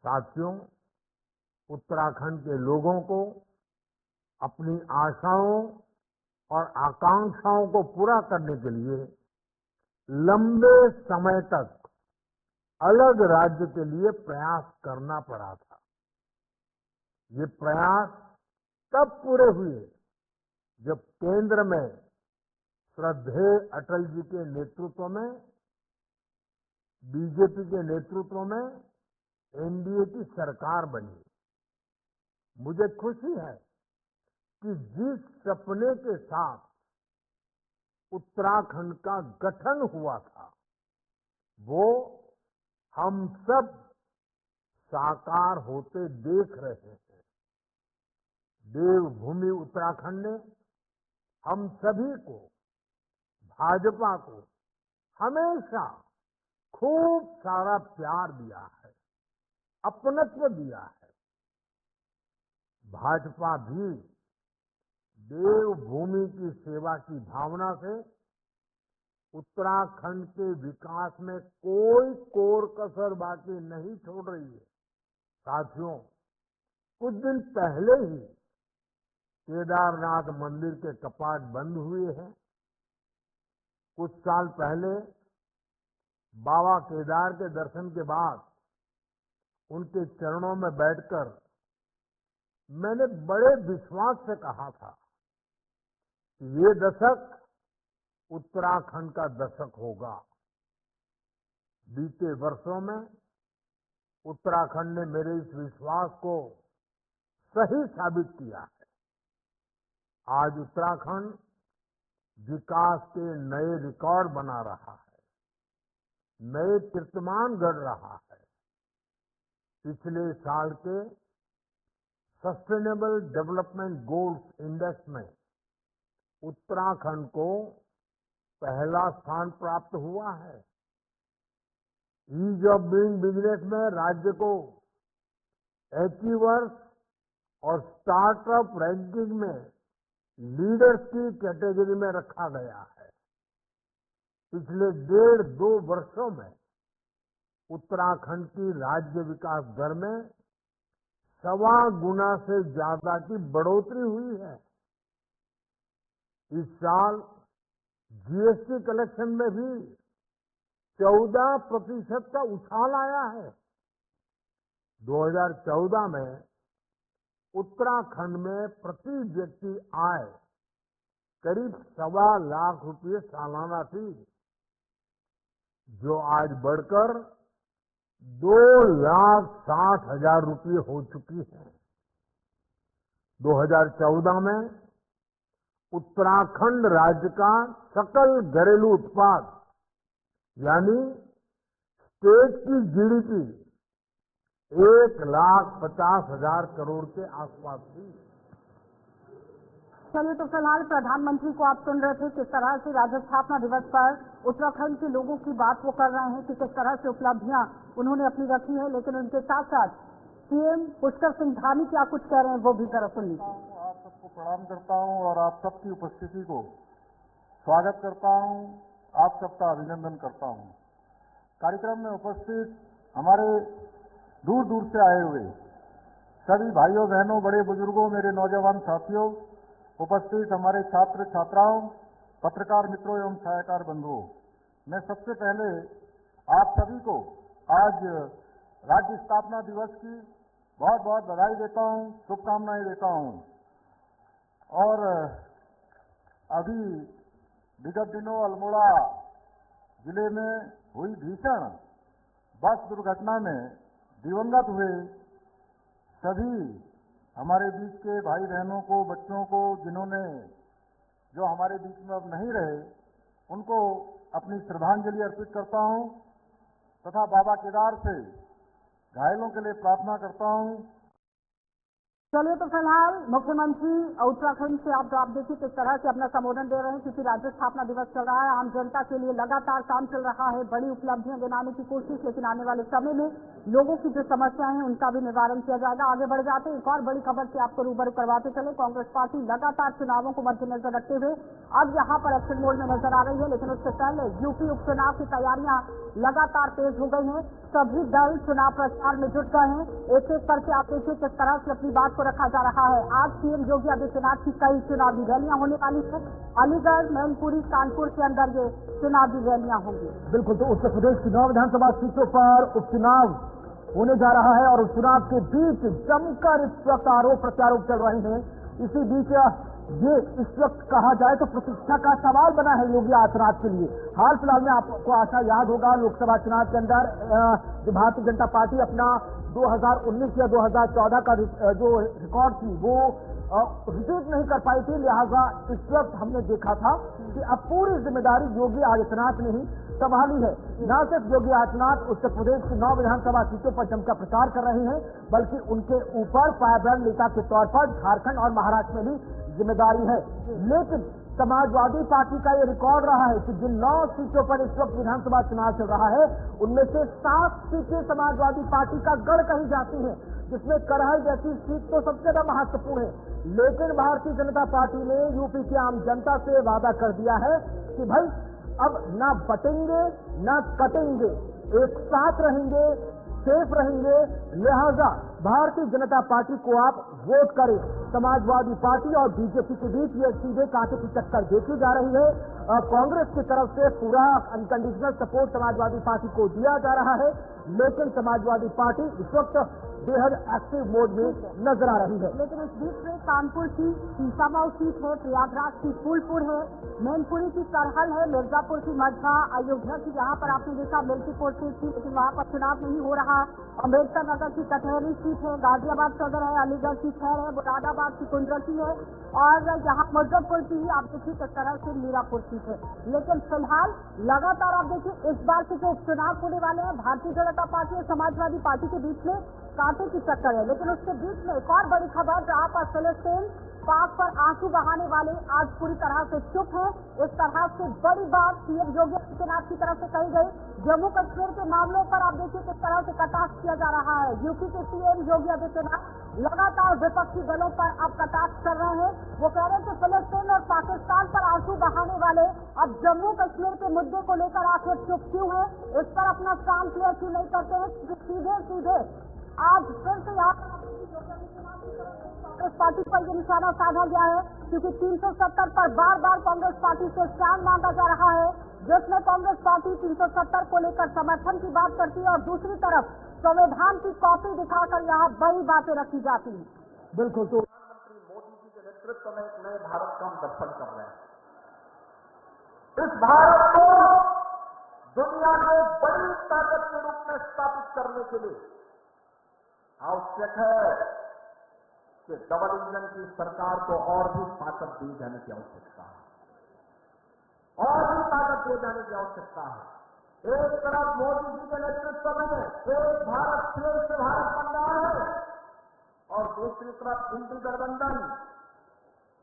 साथियों, उत्तराखंड के लोगों को अपनी आशाओं और आकांक्षाओं को पूरा करने के लिए लंबे समय तक अलग राज्य के लिए प्रयास करना पड़ा था। ये प्रयास तब पूरे हुए जब केंद्र में श्रद्धेय अटल जी के नेतृत्व में, बीजेपी के नेतृत्व में एनडीए की सरकार बनी। मुझे खुशी है कि जिस सपने के साथ उत्तराखंड का गठन हुआ था वो हम सब साकार होते देख रहे हैं। देवभूमि उत्तराखंड ने हम सभी को, भाजपा को हमेशा खूब सारा प्यार दिया है, अपनत्व दिया है। भाजपा भी देवभूमि की सेवा की भावना से उत्तराखंड के विकास में कोई कोर कसर बाकी नहीं छोड़ रही है। साथियों, कुछ दिन पहले ही केदारनाथ मंदिर के कपाट बंद हुए हैं। कुछ साल पहले बाबा केदार के दर्शन के बाद उनके चरणों में बैठकर मैंने बड़े विश्वास से कहा था कि ये दशक उत्तराखंड का दशक होगा। बीते वर्षों में उत्तराखंड ने मेरे इस विश्वास को सही साबित किया है। आज उत्तराखंड विकास के नए रिकॉर्ड बना रहा है, नए कीर्तिमान गढ़ रहा है। पिछले साल के सस्टेनेबल डेवलपमेंट गोल्स इंडेक्स में उत्तराखंड को पहला स्थान प्राप्त हुआ है। ईज ऑफ डूइंग बिजनेस में राज्य को अचीवर्स और स्टार्टअप रैंकिंग में लीडर्स की कैटेगरी में रखा गया है। पिछले 1.5-2 वर्षों में उत्तराखंड की राज्य विकास दर में 1.25 गुना से ज्यादा की बढ़ोतरी हुई है। इस साल जीएसटी कलेक्शन में भी 14% का उछाल आया है। 2014 में उत्तराखंड में प्रति व्यक्ति आय करीब 1.25 लाख रुपये सालाना थी, जो आज बढ़कर 2,60,000 रुपये हो चुकी है। 2014 में उत्तराखंड राज्य का सकल घरेलू उत्पाद यानी स्टेट की जीडीपी 1,50,000 करोड़ के आसपास थी।
चलिए, तो फिलहाल प्रधानमंत्री को आप सुन रहे थे किस तरह से राज्य स्थापना दिवस पर उत्तराखंड के लोगों की बात वो कर रहे हैं कि किस तरह से उपलब्धियां उन्होंने अपनी रखी है। लेकिन उनके साथ साथ सीएम पुष्कर सिंह धामी क्या कुछ कह रहे हैं वो भी जरा सुन लीजिए।
आप सबको प्रणाम करता हूं और आप सबकी उपस्थिति को स्वागत करता हूं, आप सबका अभिनंदन करता हूं। कार्यक्रम में उपस्थित हमारे दूर दूर से आए हुए सभी भाइयों बहनों, बड़े बुजुर्गों, मेरे नौजवान साथियों, उपस्थित हमारे छात्र छात्राओं, पत्रकार मित्रों एवं छायाकार बंधुओं, मैं सबसे पहले आप सभी को आज राज्य स्थापना दिवस की बहुत बहुत बधाई देता हूं, शुभकामनाएं देता हूं। और अभी विगत दिनों अल्मोड़ा जिले में हुई भीषण बस दुर्घटना में दिवंगत हुए सभी हमारे बीच के भाई बहनों को, बच्चों को, जिन्होंने जो हमारे बीच में अब नहीं रहे, उनको अपनी श्रद्धांजलि अर्पित करता हूं तथा बाबा केदार से घायलों के लिए प्रार्थना करता हूं।
चलिए, तो फिलहाल मुख्यमंत्री उत्तराखंड से आप देखिए किस तरह से अपना संबोधन दे रहे हैं, क्योंकि राज्य स्थापना दिवस चल रहा है। आम जनता के लिए लगातार काम चल रहा है, बड़ी उपलब्धियां गिनाने की कोशिश, लेकिन आने वाले समय में लोगों की जो समस्याएं हैं उनका भी निवारण किया जाएगा। आगे बढ़ जाते हैं, एक और बड़ी खबर से आपको रूबरू करवाते चले। कांग्रेस पार्टी लगातार चुनावों को मद्देनजर रखते हुए अब यहाँ पर एक्शन मोड में नजर आ रही है, लेकिन उससे पहले यूपी उपचुनाव की तैयारियां लगातार तेज हो गई हैं। सभी दल चुनाव प्रचार में जुट गए हैं। एक एक करके आप देखिए किस तरह से अपनी बात को रखा जा रहा है। आज सीएम योगी आदित्यनाथ की कई चुनावी रैलियां होने वाली है। अलीगढ़, मैनपुरी, कानपुर के अंदर ये चुनावी रैलियां होंगी।
बिल्कुल, तो उत्तर प्रदेश की 9 विधानसभा सीटों पर उपचुनाव होने जा रहा है और उपचुनाव के बीच जमकर इस वक्त आरोप प्रत्यारोप चल रहे हैं। इसी बीच ये इस वक्त कहा जाए तो प्रतीक्षा का सवाल बना है योगी आदित्यनाथ के लिए। हाल फिलहाल में आपको आशा याद होगा, लोकसभा चुनाव के अंदर जो भारतीय जनता पार्टी अपना 2019 या 2014 का जो रिकॉर्ड थी वो रिपीट नहीं कर पाई थी। लिहाजा इस वक्त हमने देखा था कि अब पूरी जिम्मेदारी योगी आदित्यनाथ ने ही संभाली है। न सिर्फ योगी आदित्यनाथ उत्तर प्रदेश की 9 विधानसभा सीटों पर जमकर प्रचार कर रहे हैं, बल्कि उनके ऊपर पायबंद नेता के तौर पर झारखंड और महाराष्ट्र में भी जिम्मेदारी है। लेकिन समाजवादी पार्टी का ये रिकॉर्ड रहा है कि जिन 9 सीटों पर इस वक्त विधानसभा चुनाव चल रहा है, उनमें से 7 सीटें समाजवादी पार्टी का गढ़ कही जाती हैं, जिसमें करहल जैसी सीट तो सबसे ज्यादा महत्वपूर्ण है। लेकिन भारतीय जनता पार्टी ने यूपी की आम जनता से वादा कर दिया है कि भाई अब ना बटेंगे ना कटेंगे, एक साथ रहेंगे, सेफ रहेंगे, लिहाजा भारतीय जनता पार्टी को आप वोट करें। समाजवादी पार्टी और बीजेपी के बीच ये सीधे कांटे की टक्कर देखी जा रही है। कांग्रेस की तरफ से पूरा अनकंडीशनल सपोर्ट समाजवादी पार्टी को दिया जा रहा है, लेकिन समाजवादी पार्टी इस वक्त बेहद एक्टिव मोड में नजर आ रही है।
लेकिन इस बीच में कानपुर की सीसामाऊ सीट है, प्रयागराज की फूलपुर है, मैनपुरी की करहल है, मिर्जापुर की मझा, अयोध्या की जहां पर आपने देखा मिल्कीपुर सीट थी लेकिन वहां पर चुनाव नहीं हो रहा, अम्बेडकर नगर की कटहरी सीट है, गाजियाबाद सदर है, अलीगढ़ की खैर है, मुरादाबाद की कुंदरकी है और यहाँ मुजफ्फरपुर की आप देखिए किस तरह से मीरापुर सीट है। लेकिन फिलहाल लगातार आप देखिए इस बार के जो उपचुनाव होने वाले हैं भारतीय जनता पार्टी और समाजवादी पार्टी के बीच में कांटे की टक्कर है। लेकिन उसके बीच में एक और बड़ी खबर जहां पर फिलिस्तीन पाक पर आंसू बहाने वाले आज पूरी तरह से चुप है। इस तरह से बड़ी बात सीएम योगी आदित्यनाथ की तरफ से कही गई। जम्मू कश्मीर के मामलों पर आप देखिए किस तरह से कटाक्ष किया जा रहा है। यूपी के सीएम योगी आदित्यनाथ लगातार विपक्षी दलों पर अब कटाक्ष कर रहे हैं। वो कह रहे हैं कि फिलिस्तीन और पाकिस्तान पर आंसू बहाने वाले अब जम्मू कश्मीर के मुद्दे को लेकर आखिर चुप क्यों है, इस पर अपना काम क्लियर क्यों नहीं करते हैं। सीधे सीधे आज फिर से यहाँ कांग्रेस पार्टी पर यह निशाना साधा गया है, क्योंकि 370 पर बार बार कांग्रेस पार्टी से स्टैंड मांगा जा रहा है, जिसमें कांग्रेस पार्टी 370 को लेकर समर्थन की बात करती है और दूसरी तरफ संविधान की कॉपी दिखाकर यहाँ बड़ी बातें रखी जाती हैं।
बिल्कुल, तो
प्रधानमंत्री मोदी जी के नेतृत्व में एक नए भारत का हम दर्शन कर रहे हैं। इस भारत को दुनिया में बड़ी ताकत के रूप में स्थापित करने के लिए आवश्यक है कि डबल इंजन की सरकार को और भी ताकत दी जाने की आवश्यकता है, और भी ताकत दिए जाने की आवश्यकता है। एक तरफ मोदी जी के नेतृत्व में एक भारत श्रेष्ठ भारत बन रहा है और दूसरी तरफ हिंदू गठबंधन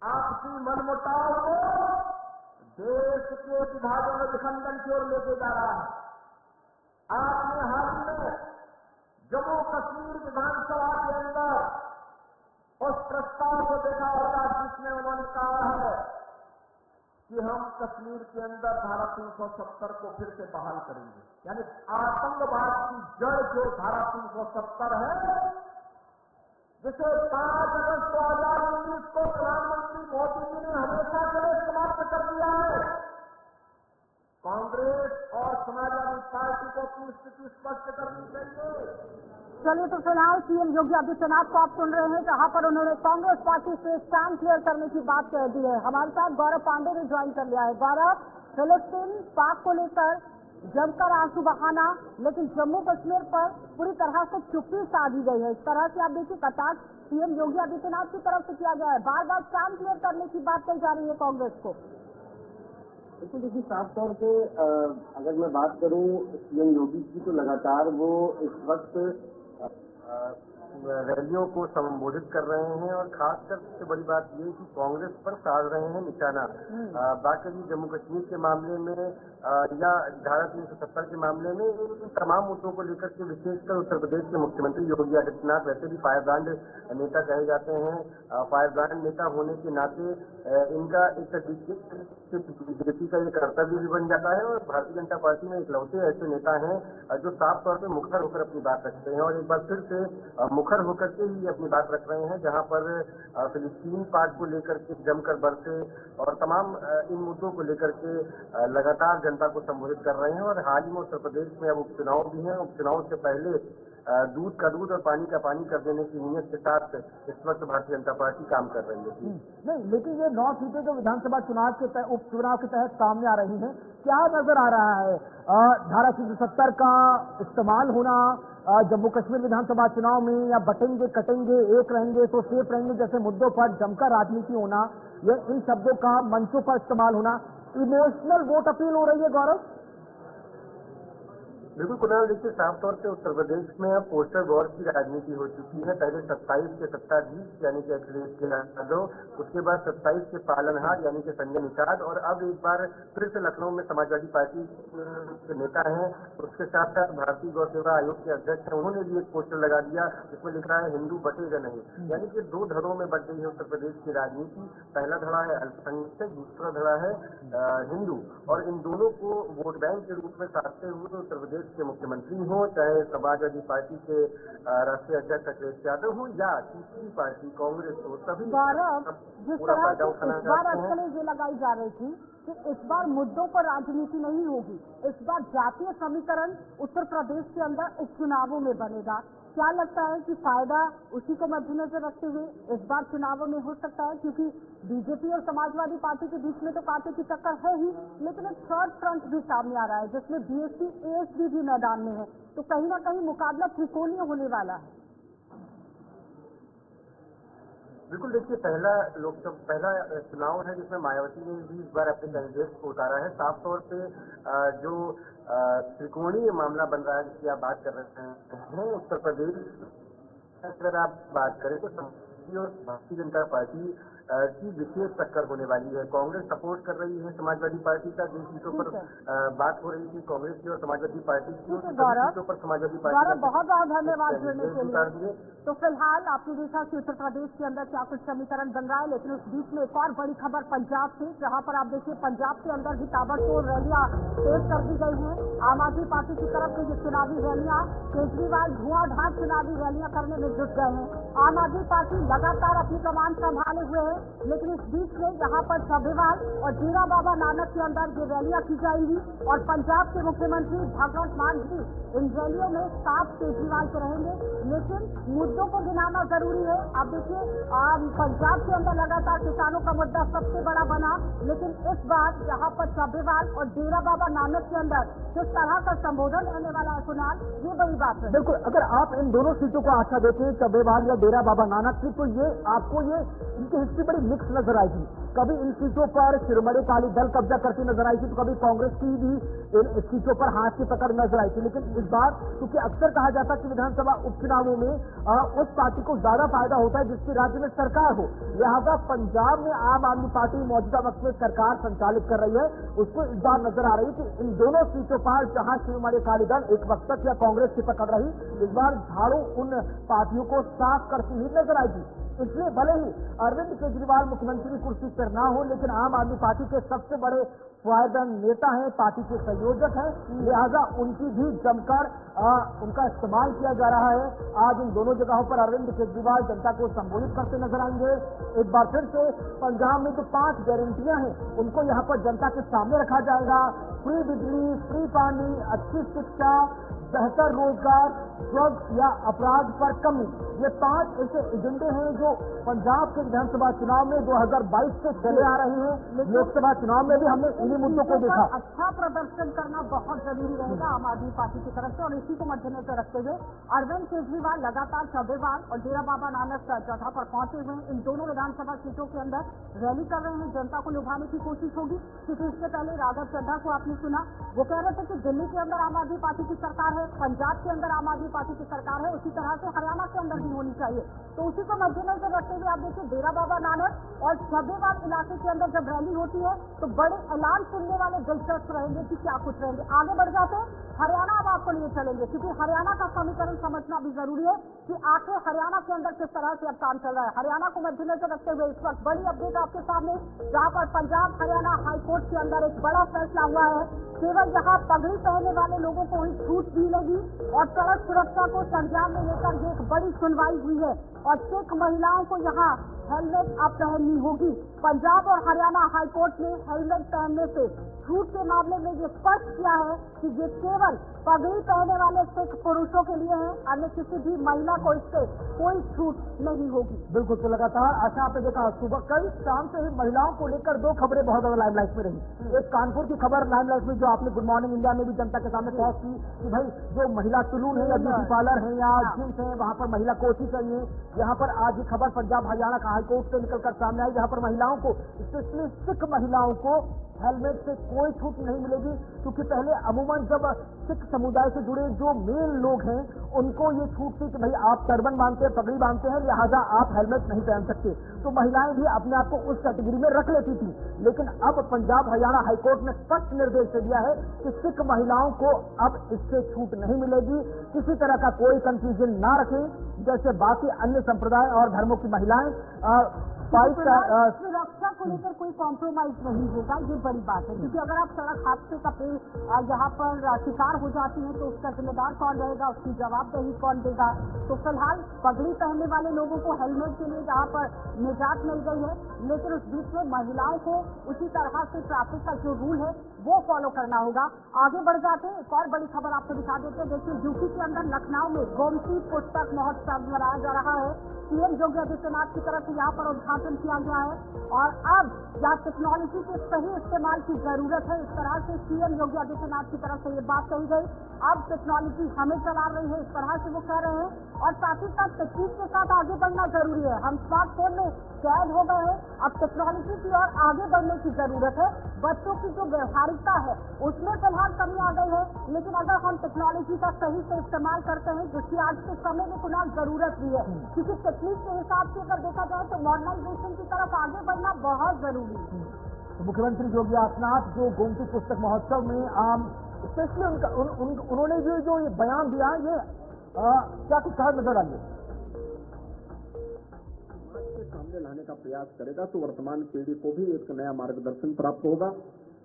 आपसी मनमुटाव को देश के विभाजन और विखंडन की ओर लेके जा रहा है। आपने हाल ही में जम्मू कश्मीर विधानसभा के अंदर उस प्रस्ताव को देखा होगा जिसमें उन्होंने कहा है कि हम कश्मीर के अंदर धारा 370 को फिर से बहाल करेंगे, यानी आतंकवाद की जड़ जो धारा 370 है, जिसे 5 अगस्त 2019 को प्रधानमंत्री मोदी जी ने हमेशा के लिए समाप्त कर दिया है। कांग्रेस और समाजवादी पार्टी को अपनी स्थिति स्पष्ट करनी चाहिए।
चलिए, तो फिलहाल सीएम योगी आदित्यनाथ को आप सुन रहे हैं, जहां पर उन्होंने कांग्रेस पार्टी से स्टैंड क्लियर करने की बात कह दी है। हमारे साथ गौरव पांडे ने ज्वाइन कर लिया है। गौरव, फिलिस्तीन पाक को लेकर जमकर आंसू बहाना, लेकिन जम्मू कश्मीर पर पूरी तरह से चुप्पी साधी गई है। इस तरह से आप देखिए कटाक्ष सीएम योगी आदित्यनाथ की तरफ से किया गया है। बार बार स्टैंड क्लियर करने की बात कही जा रही है कांग्रेस को।
देखिए, साफ तौर पे अगर मैं बात करूं सीएम योगी की, तो लगातार वो इस वक्त रैलियों को संबोधित कर रहे हैं और खासकर सबसे बड़ी बात ये है कि कांग्रेस पर साध रहे हैं निशाना। बाकी जम्मू कश्मीर के मामले में या धारा 370 के मामले में इन तमाम मुद्दों को लेकर के विशेषकर उत्तर प्रदेश के मुख्यमंत्री योगी आदित्यनाथ वैसे भी फायरब्रांड नेता कहे जाते हैं। फायरब्रांड नेता होने के नाते इनका एक तरीके से बीजेपी का ये कर्तव्य भी बन जाता है और भारतीय जनता पार्टी में इकलौते ऐसे नेता हैं जो साफ तौर पर मुखर होकर अपनी बात रखते हैं और एक बार फिर से मुखर होकर के ही अपनी बात रख रहे हैं, जहां पर फिलिस्तीन पाक को लेकर के जमकर बरसे और तमाम इन मुद्दों को लेकर के लगातार जनता को संबोधित कर रहे हैं। और हाल ही में उत्तर प्रदेश में अब उपचुनाव भी हैं। उपचुनाव से पहले दूध का दूध और पानी का पानी कर देने की नीयत के साथ इस वक्त भारतीय जनता पार्टी काम कर रही है।
नहीं, लेकिन ये 9 सीटें जो विधानसभा चुनाव के उपचुनाव के तहत सामने आ रही हैं, क्या नजर आ रहा है? धारा 370 का इस्तेमाल होना जम्मू कश्मीर विधानसभा चुनाव में, या बटेंगे कटेंगे एक रहेंगे तो सेफ रहेंगे जैसे मुद्दों पर जमकर राजनीति होना, या इन शब्दों का मंचों पर इस्तेमाल होना, इमोशनल वोट अपील हो रही है गौरव?
बिल्कुल कुणाल, देखिए साफ तौर पे उत्तर प्रदेश में अब पोस्टर वॉर की राजनीति हो चुकी है। पहले 27 के सत्ताधीश यानी कि अखिलेश यादव, उसके बाद 27 के पालनहार यानी कि संजय निषाद, और अब एक बार फिर से लखनऊ में समाजवादी पार्टी के नेता हैं, उसके साथ साथ भारतीय गौ सेवा आयोग के अध्यक्ष हैं, उन्होंने भी एक पोस्टर लगा दिया जिसमें लिखा है हिंदू बटेगा नहीं। यानी कि दो धड़ों में बट गई है उत्तर प्रदेश की राजनीति। पहला धड़ा है अल्पसंख्यक, दूसरा धड़ा है हिंदू, और इन दोनों को वोट बैंक के रूप में साधते हुए उत्तर प्रदेश के मुख्यमंत्री हो, चाहे समाजवादी पार्टी के राष्ट्रीय अध्यक्ष अखिलेश यादव हो या तीसरी पार्टी कांग्रेस हो, सभी
जिस तरह से इस बार अटकलें ये लगाई जा रही थी कि इस बार मुद्दों पर राजनीति नहीं होगी, इस बार जातीय समीकरण उत्तर प्रदेश के अंदर उपचुनावों में बनेगा। क्या लगता है कि फायदा उसी को मद्देनजर रखते हुए इस बार चुनावों में हो सकता है? क्योंकि बीजेपी और समाजवादी पार्टी के बीच में तो कांटे की टक्कर है ही, लेकिन एक थर्ड फ्रंट भी सामने आ रहा है जिसमें बीएसपी एएसपी भी मैदान में है, तो कहीं ना कहीं मुकाबला त्रिकोणीय होने वाला है।
बिल्कुल, देखिए पहला चुनाव है जिसमें मायावती ने भी इस बार अपने कैंडिडेट को उतारा है। साफ तौर पे जो त्रिकोणीय मामला बन रहा है जिसकी आप बात कर रहे हैं उत्तर प्रदेश, अगर आप बात करें तो समाजवादी और भारतीय जनता पार्टी की विशेष टक्कर होने वाली है। कांग्रेस सपोर्ट कर रही है समाजवादी पार्टी का, जिन सीटों पर बात हो रही थी कांग्रेस की और समाजवादी पार्टी की, सीटों पर समाजवादी पार्टी
बहुत बहुत धन्यवाद जुड़ने के लिए। तो फिलहाल आपने देखा कि उत्तर प्रदेश के अंदर क्या कुछ समीकरण बन रहा है, लेकिन उस बीच में एक और बड़ी खबर पंजाब से, जहां पर आप देखिए पंजाब के अंदर भी ताबड़तोड़ रैलियां तेज कर दी गई हैं। आम आदमी पार्टी की तरफ से ये चुनावी रैलियां, केजरीवाल धुआंधार चुनावी रैलियां करने में जुट गए हैं। आम आदमी पार्टी लगातार अपनी कमान संभाले हुए है, लेकिन इस बीच में यहाँ पर सभेवाल और डेरा बाबा नानक के अंदर ये रैलियां की जाएंगी और पंजाब के मुख्यमंत्री भगवंत मान भी इन रैलियों में साथ केजरीवाल के रहेंगे, लेकिन मुद्दों को गिनाना जरूरी है। अब देखिए पंजाब के अंदर लगातार किसानों का मुद्दा सबसे बड़ा बना, लेकिन इस बार यहाँ पर सभेवाल और डेरा बाबा नानक के अंदर किस तरह का संबोधन रहने वाला है कुणाल, ये बड़ी बात है।
बिल्कुल, अगर आप इन दोनों सीटों को आशा देते हैं सभेवाल या डेरा बाबा नानक की, तो ये आपको ये इनकी हिस्ट्री बड़ी मिक्स नजर आएगी। कभी इन सीटों पर शिरोमणि अकाली दल कब्जा करती नजर आई थी, तो कभी कांग्रेस की भी इन सीटों पर हाथ की पकड़ नजर आई थी। लेकिन इस बार क्योंकि अक्सर कहा जाता है कि विधानसभा उपचुनावों में उस पार्टी को ज्यादा फायदा होता है जिसकी राज्य में सरकार हो, लिहाजा पंजाब में आम आदमी पार्टी मौजूदा वक्त में सरकार संचालित कर रही है, उसको इस बार नजर आ रही है कि इन दोनों सीटों पर जहां शिरोमणि अकाली दल एक वक्त तक या कांग्रेस की पकड़ रही, इस बार झाड़ू उन पार्टियों को साफ करती हुई नजर आएगी। इसलिए भले ही अरविंद केजरीवाल मुख्यमंत्री कुर्सी पर ना हो, लेकिन आम आदमी पार्टी के सबसे बड़े फायदा नेता हैं, पार्टी के संयोजक हैं, लिहाजा उनकी भी जमकर उनका इस्तेमाल किया जा रहा है। आज इन दोनों जगहों पर अरविंद केजरीवाल जनता को संबोधित करते नजर आएंगे। एक बार फिर से पंजाब में जो 5 गारंटियां हैं उनको यहाँ पर जनता के सामने रखा जाएगा। फ्री बिजली, फ्री पानी, अच्छी शिक्षा, बेहतर रोजगार, ड्रग्स या अपराध पर कमी, ये 5 ऐसे एजेंडे हैं जो पंजाब के विधानसभा चुनाव में 2022 से चले आ रहे हैं। लोकसभा चुनाव में भी हमने इन्हीं मुद्दों को देखा।
अच्छा प्रदर्शन करना बहुत जरूरी रहेगा आम आदमी पार्टी की तरफ से, और इसी को मद्देनजर रखते हुए अरविंद केजरीवाल लगातार सभेवाल और डेरा बाबा नानक जगह पर पहुंचे हुए हैं। इन दोनों विधानसभा सीटों के अंदर रैली कर रहे हैं, जनता को लुभाने की कोशिश होगी। क्योंकि इससे पहले राघव चड्ढा को आपने सुना, वो कह रहे थे कि दिल्ली के अंदर आम आदमी पार्टी की सरकार है, पंजाब के अंदर आम आदमी पार्टी की सरकार है, उसी तरह से हरियाणा के अंदर भी होनी चाहिए। तो उसी को मद्देनजर रखते हुए आप देखिए डेरा बाबा नानक और सभेवाल इलाके के अंदर जब रैली होती है तो बड़े ऐलान सुनने वाले दिलचस्प रहेंगे कि क्या कुछ रहेंगे। आगे बढ़ जाते हैं, हरियाणा अब आपको लिए चलेंगे, क्योंकि हरियाणा का समीकरण समझना भी जरूरी है कि आखिर हरियाणा के अंदर किस तरह से अब काम चल रहा है। हरियाणा को मद्देनजर रखते हुए इस वक्त बड़ी अपडेट आपके सामने, जहां पर पंजाब हरियाणा हाईकोर्ट के अंदर एक बड़ा फैसला हुआ है। केवल यहाँ पगड़ी पहनने वाले लोगों को ही छूट मिलेगी और सड़क सुरक्षा को संज्ञान में लेकर ये एक बड़ी सुनवाई हुई है और सिख महिलाओं को यहाँ हेलमेट अब पहननी होगी। पंजाब और हरियाणा हाईकोर्ट ने हेलमेट पहनने से छूट के मामले में ये स्पष्ट किया है कि ये केवल पगड़ी पहनने वाले सिख पुरुषों के लिए है, अन्य किसी भी महिला को इससे कोई छूट नहीं होगी।
बिल्कुल, तो लगातार आशा आपने देखा सुबह कल शाम से ही महिलाओं को लेकर 2 खबरें बहुत ज्यादा लाइमलाइट में रही। एक कानपुर की खबर लाइमलाइट में जो आपने गुड मॉर्निंग इंडिया में भी जनता के सामने पहुंच की कि भाई जो महिला सलून है या ब्यूटी पार्लर है या जिम्स है वहां पर महिला कोच ही चाहिए। यहाँ पर आज ये खबर पंजाब हरियाणा का हाईकोर्ट से निकलकर सामने आई, जहाँ पर महिलाओं को स्पेशली सिख महिलाओं को हेलमेट से कोई छूट नहीं मिलेगी, क्योंकि पहले अमूमन जब सिख समुदाय से जुड़े जो मेल लोग हैं उनको ये छूट थी कि भाई आप टर्बन बांधते हैं, पगड़ी बांधते हैं, लिहाजा आप हेलमेट नहीं पहन सकते, तो महिलाएं भी अपने आप को उस कैटेगरी में रख लेती थी। लेकिन अब पंजाब हरियाणा हाईकोर्ट ने स्पष्ट निर्देश दे दिया है कि सिख महिलाओं को अब इससे छूट नहीं मिलेगी। किसी तरह का कोई कंफ्यूजन ना रखें, जैसे बाकी अन्य संप्रदाय और धर्मों की महिलाएं
सुरक्षा को लेकर कोई कॉम्प्रोमाइज नहीं होगा, ये बड़ी बात है। क्योंकि अगर आप सड़क हादसे का यहाँ पर शिकार हो जाती है तो उसका जिम्मेदार कौन रहेगा, उसकी जवाबदेही कौन देगा। तो फिलहाल पगड़ी पहनने वाले लोगों को हेलमेट के लिए जहाँ पर निजात मिल गई है, लेकिन उस बीच में महिलाओं को उसी तरह से ट्रैफिक का जो रूल है वो फॉलो करना होगा। आगे बढ़ जाते हैं, एक और बड़ी खबर आपको दिखा देते हैं। देखिए, यूपी के अंदर लखनऊ में गोमती पुस्तक महोत्सव मनाया जा रहा है। सीएम योगी आदित्यनाथ की तरफ से यहाँ पर उद्घाटन किया गया है और अब यहाँ टेक्नोलॉजी के सही इस्तेमाल की जरूरत है, इस तरह से सीएम योगी आदित्यनाथ की तरफ से ये बात कही गई। अब टेक्नोलॉजी हमें चला रही है, इस तरह से वो कह रहे हैं, और साथ ही साथ तकनीक के साथ आगे बढ़ना जरूरी है। हम स्मार्टफोन में कैद हो गए हैं, अब टेक्नोलॉजी की ओर आगे बढ़ने की जरूरत है। बच्चों की जो व्यवहारिकता है उसमें फिलहाल कमी आ गई है, लेकिन अगर हम टेक्नोलॉजी का सही से इस्तेमाल करते हैं, जिसकी आज के समय में फिलहाल जरूरत भी है, क्योंकि तकनीक के हिसाब से अगर देखा जाए तो मॉडर्नाइजेशन की तरफ आगे बढ़ना बहुत जरूरी है।
तो मुख्यमंत्री योगी आदित्यनाथ जो गोमती पुस्तक महोत्सव में स्पेशली उन्होंने जो ये बयान दिया, ये क्या कुछ कहा नजर आई है?
सामने लाने का प्रयास करेगा तो वर्तमान पीढ़ी को भी एक नया मार्गदर्शन प्राप्त होगा।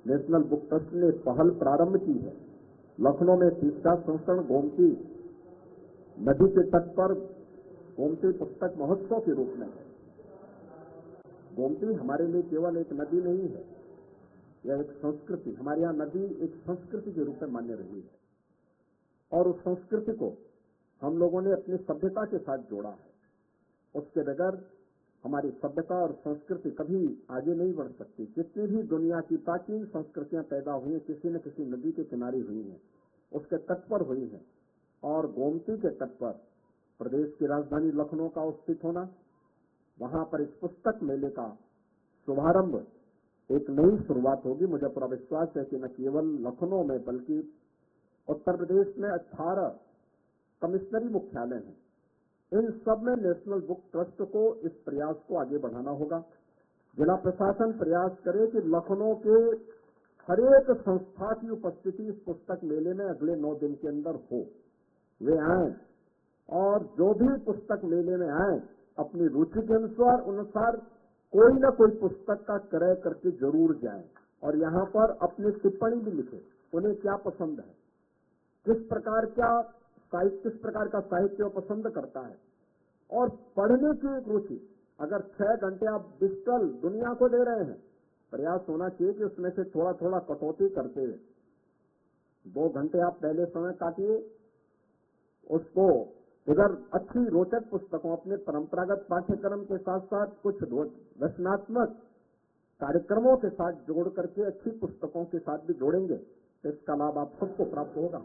नेशनल बुक ट्रस्ट ने पहल प्रारंभ की है। लखनऊ में 30वां संस्करण गोमती नदी के तट पर गोमती पुस्तक महोत्सव के रूप में है। गोमती हमारे लिए केवल एक नदी नहीं है, यह एक संस्कृति, हमारे यहाँ नदी एक संस्कृति के रूप में मान्य रही है और उस संस्कृति को हम लोगों ने अपनी सभ्यता के साथ जोड़ा है। उसके बगैर हमारी सभ्यता और संस्कृति कभी आगे नहीं बढ़ सकती। जितनी भी दुनिया की प्राचीन संस्कृतियां पैदा हुई हैं, किसी न किसी नदी के किनारे हुई हैं, उसके तट पर हुई हैं, और गोमती के तट पर प्रदेश की राजधानी लखनऊ का स्थित होना, वहां पर इस पुस्तक मेले का शुभारंभ, एक नई शुरुआत होगी। मुझे पूरा विश्वास है कि न केवल लखनऊ में बल्कि उत्तर प्रदेश में 18 कमिश्नरी मुख्यालय हैं, इन सब में नेशनल बुक ट्रस्ट को इस प्रयास को आगे बढ़ाना होगा। जिला प्रशासन प्रयास करे कि लखनऊ के हर एक संस्था की उपस्थिति इस पुस्तक मेले में अगले 9 दिन के अंदर हो। वे आए और जो भी पुस्तक मेले में आए अपनी रुचि के अनुसार कोई न कोई पुस्तक का क्रय करके जरूर जाए और यहाँ पर अपनी टिप्पणी भी लिखे, उन्हें क्या पसंद है, किस प्रकार का साहित्य वो पसंद करता है, और पढ़ने की एक रुचि। अगर 6 घंटे आप डिजिटल दुनिया को दे रहे हैं, प्रयास होना चाहिए कि उसमें से थोड़ा थोड़ा कटौती करते हुए 2 घंटे आप पहले समय काटिए, उसको इधर अच्छी रोचक पुस्तकों, अपने परंपरागत पाठ्यक्रम के साथ साथ कुछ रचनात्मक कार्यक्रमों के साथ जोड़ करके अच्छी पुस्तकों के साथ भी जोड़ेंगे तो इसका लाभ आप सबको प्राप्त होगा।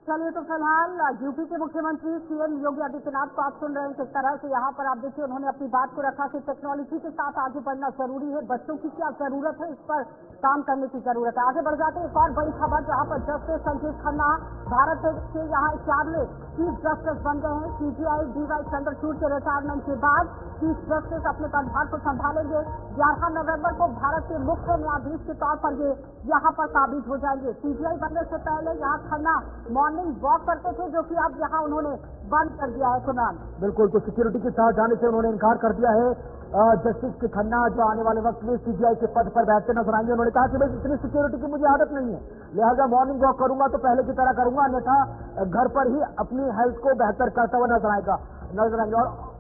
चलिए, तो फिलहाल यूपी के मुख्यमंत्री सीएम योगी आदित्यनाथ को आप सुन रहे हैं किस तरह से यहाँ पर आप देखिए उन्होंने अपनी बात को रखा कि टेक्नोलॉजी के साथ आगे बढ़ना जरूरी है, बच्चों की क्या जरूरत है, इस पर काम करने की जरूरत है। आगे बढ़ जाते हैं, एक और बड़ी खबर जहाँ पर जस्टिस संजीव खन्ना भारत के यहाँ 4वें चीफ जस्टिस बन गए हैं। सीजीआई डीवाई चंद्रचूड़ के रिटायरमेंट के बाद चीफ जस्टिस अपने पदभार को संभालेंगे। 11 नवंबर को भारत के मुख्य न्यायाधीश के तौर पर ये यहाँ पर काबिज हो जाएंगे। सीजीआई बनने से पहले यहाँ खन्ना मॉर्निंग वॉक करते थे, जो कि अब यहाँ उन्होंने बंद कर दिया है। कुणाल,
बिल्कुल, तो सिक्योरिटी के साथ जाने से उन्होंने इनकार कर दिया है। जस्टिस के खन्ना जो आने वाले वक्त में सीजीआई के पद पर बैठते नजर आएंगे। उन्होंने कहा कि भाई इतनी सिक्योरिटी की मुझे आदत नहीं है, लिहाजा मॉर्निंग वॉक करूंगा तो पहले की तरह करूंगा, अन्यथा घर पर ही अपनी हेल्थ को बेहतर करता हुआ नजर आएंगे।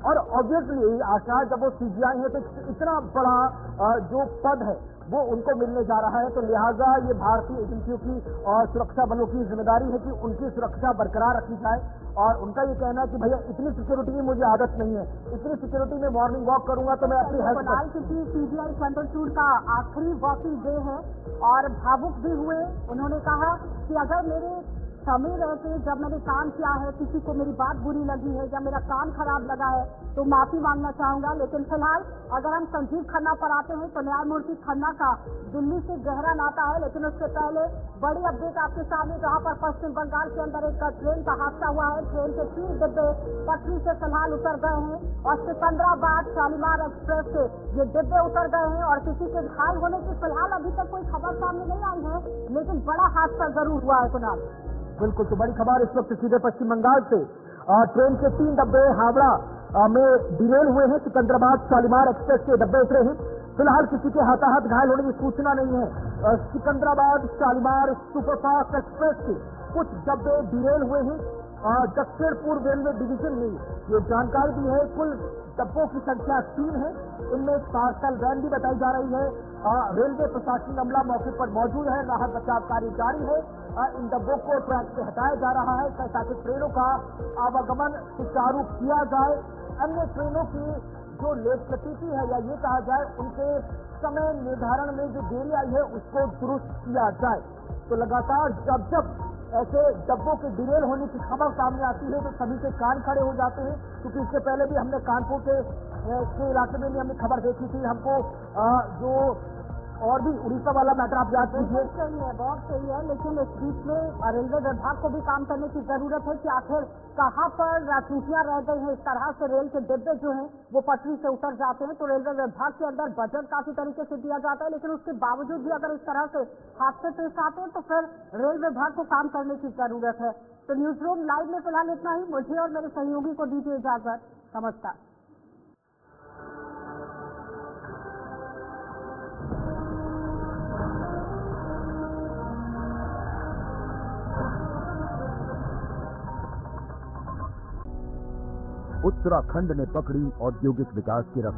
और ऑब्वियसली आशा, जब वो सीजीआई है तो इतना बड़ा जो पद है वो उनको मिलने जा रहा है, तो लिहाजा ये भारतीय एजेंसियों की और सुरक्षा बलों की जिम्मेदारी है कि उनकी सुरक्षा बरकरार रखी जाए। और उनका ये कहना है कि भैया इतनी सिक्योरिटी की मुझे आदत नहीं है, इतनी सिक्योरिटी में मॉर्निंग वॉक करूंगा तो मैं अपनी हेल्थ।
क्योंकि सीजीआई चंद्रचूड़ का आखिरी वॉकिंग डे है और भावुक भी हुए। उन्होंने कहा कि अगर मेरे समय रहते जब मैंने काम किया है, किसी को मेरी बात बुरी लगी है या मेरा काम खराब लगा है तो माफी मांगना चाहूंगा। लेकिन फिलहाल अगर हम संजीव खन्ना पर आते हैं तो न्यायमूर्ति खन्ना का दिल्ली से गहरा नाता है। लेकिन उससे पहले बड़ी अपडेट आपके सामने, जहां पर पश्चिम बंगाल के अंदर एक ट्रेन का हादसा हुआ है। ट्रेन के 3 डिब्बे पटरी से फिलहाल उतर गए हैं और सिकंदराबाद शालीमार एक्सप्रेस से ये डिब्बे उतर गए हैं और किसी के घायल होने की फिलहाल अभी तक कोई खबर सामने नहीं आई है, लेकिन बड़ा हादसा जरूर हुआ है। कुणाल,
बिल्कुल, तो बड़ी खबर इस वक्त सीधे पश्चिम बंगाल से ट्रेन के 3 डब्बे हावड़ा में डिरेल हुए हैं। सिकंदराबाद शालीमार एक्सप्रेस के डब्बे उतरे हैं। फिलहाल किसी के हाथाहाथ घायल होने की सूचना नहीं है। सिकंदराबाद शालीमार सुपरफास्ट एक्सप्रेस के कुछ डब्बे डिरेल हुए हैं। दक्षिण पूर्व रेलवे डिवीजन ने ये जानकारी दी है। कुल डब्बों की संख्या 3 है, इनमें पार्सल वैन भी बताई जा रही है। रेलवे प्रशासनिक अमला मौके पर मौजूद है, राहत बचाव कार्य जारी है। इन डब्बों को ट्रैक से हटाया जा रहा है ताकि ट्रेनों का आवागमन सुचारू किया जाए। अन्य ट्रेनों की जो लेट प्रतीति है या ये कहा जाए उनके समय निर्धारण में जो देरी आई है उसको दुरुस्त किया जाए। तो लगातार जब ऐसे डब्बों के डिरेल होने की खबर सामने आती है तो सभी के कान खड़े हो जाते हैं, क्योंकि इससे पहले भी हमने कानपुर के इलाके में भी हमने खबर देखी थी। हमको जो और भी उड़ीसा वाला मैटर आप याद कीजिए।
बहुत सही है, लेकिन इस बीच में रेलवे विभाग को भी काम करने की जरूरत है कि आखिर कहाँ पर त्रुटियां रह गई हैं। इस तरह से रेल के डिब्बे जो हैं वो पटरी से उतर जाते हैं तो रेलवे विभाग के अंदर बजट काफी तरीके से दिया जाता है, लेकिन उसके बावजूद भी अगर इस तरह से हादसे पेश आते हैं तो फिर रेल विभाग को काम करने की जरूरत है। तो न्यूज रूम लाइव में फिलहाल इतना ही। मुझे और मेरे सहयोगी को दीजिए इजाजत। नमस्कार।
उत्तराखंड ने पकड़ी औद्योगिक विकास की रफ्तार।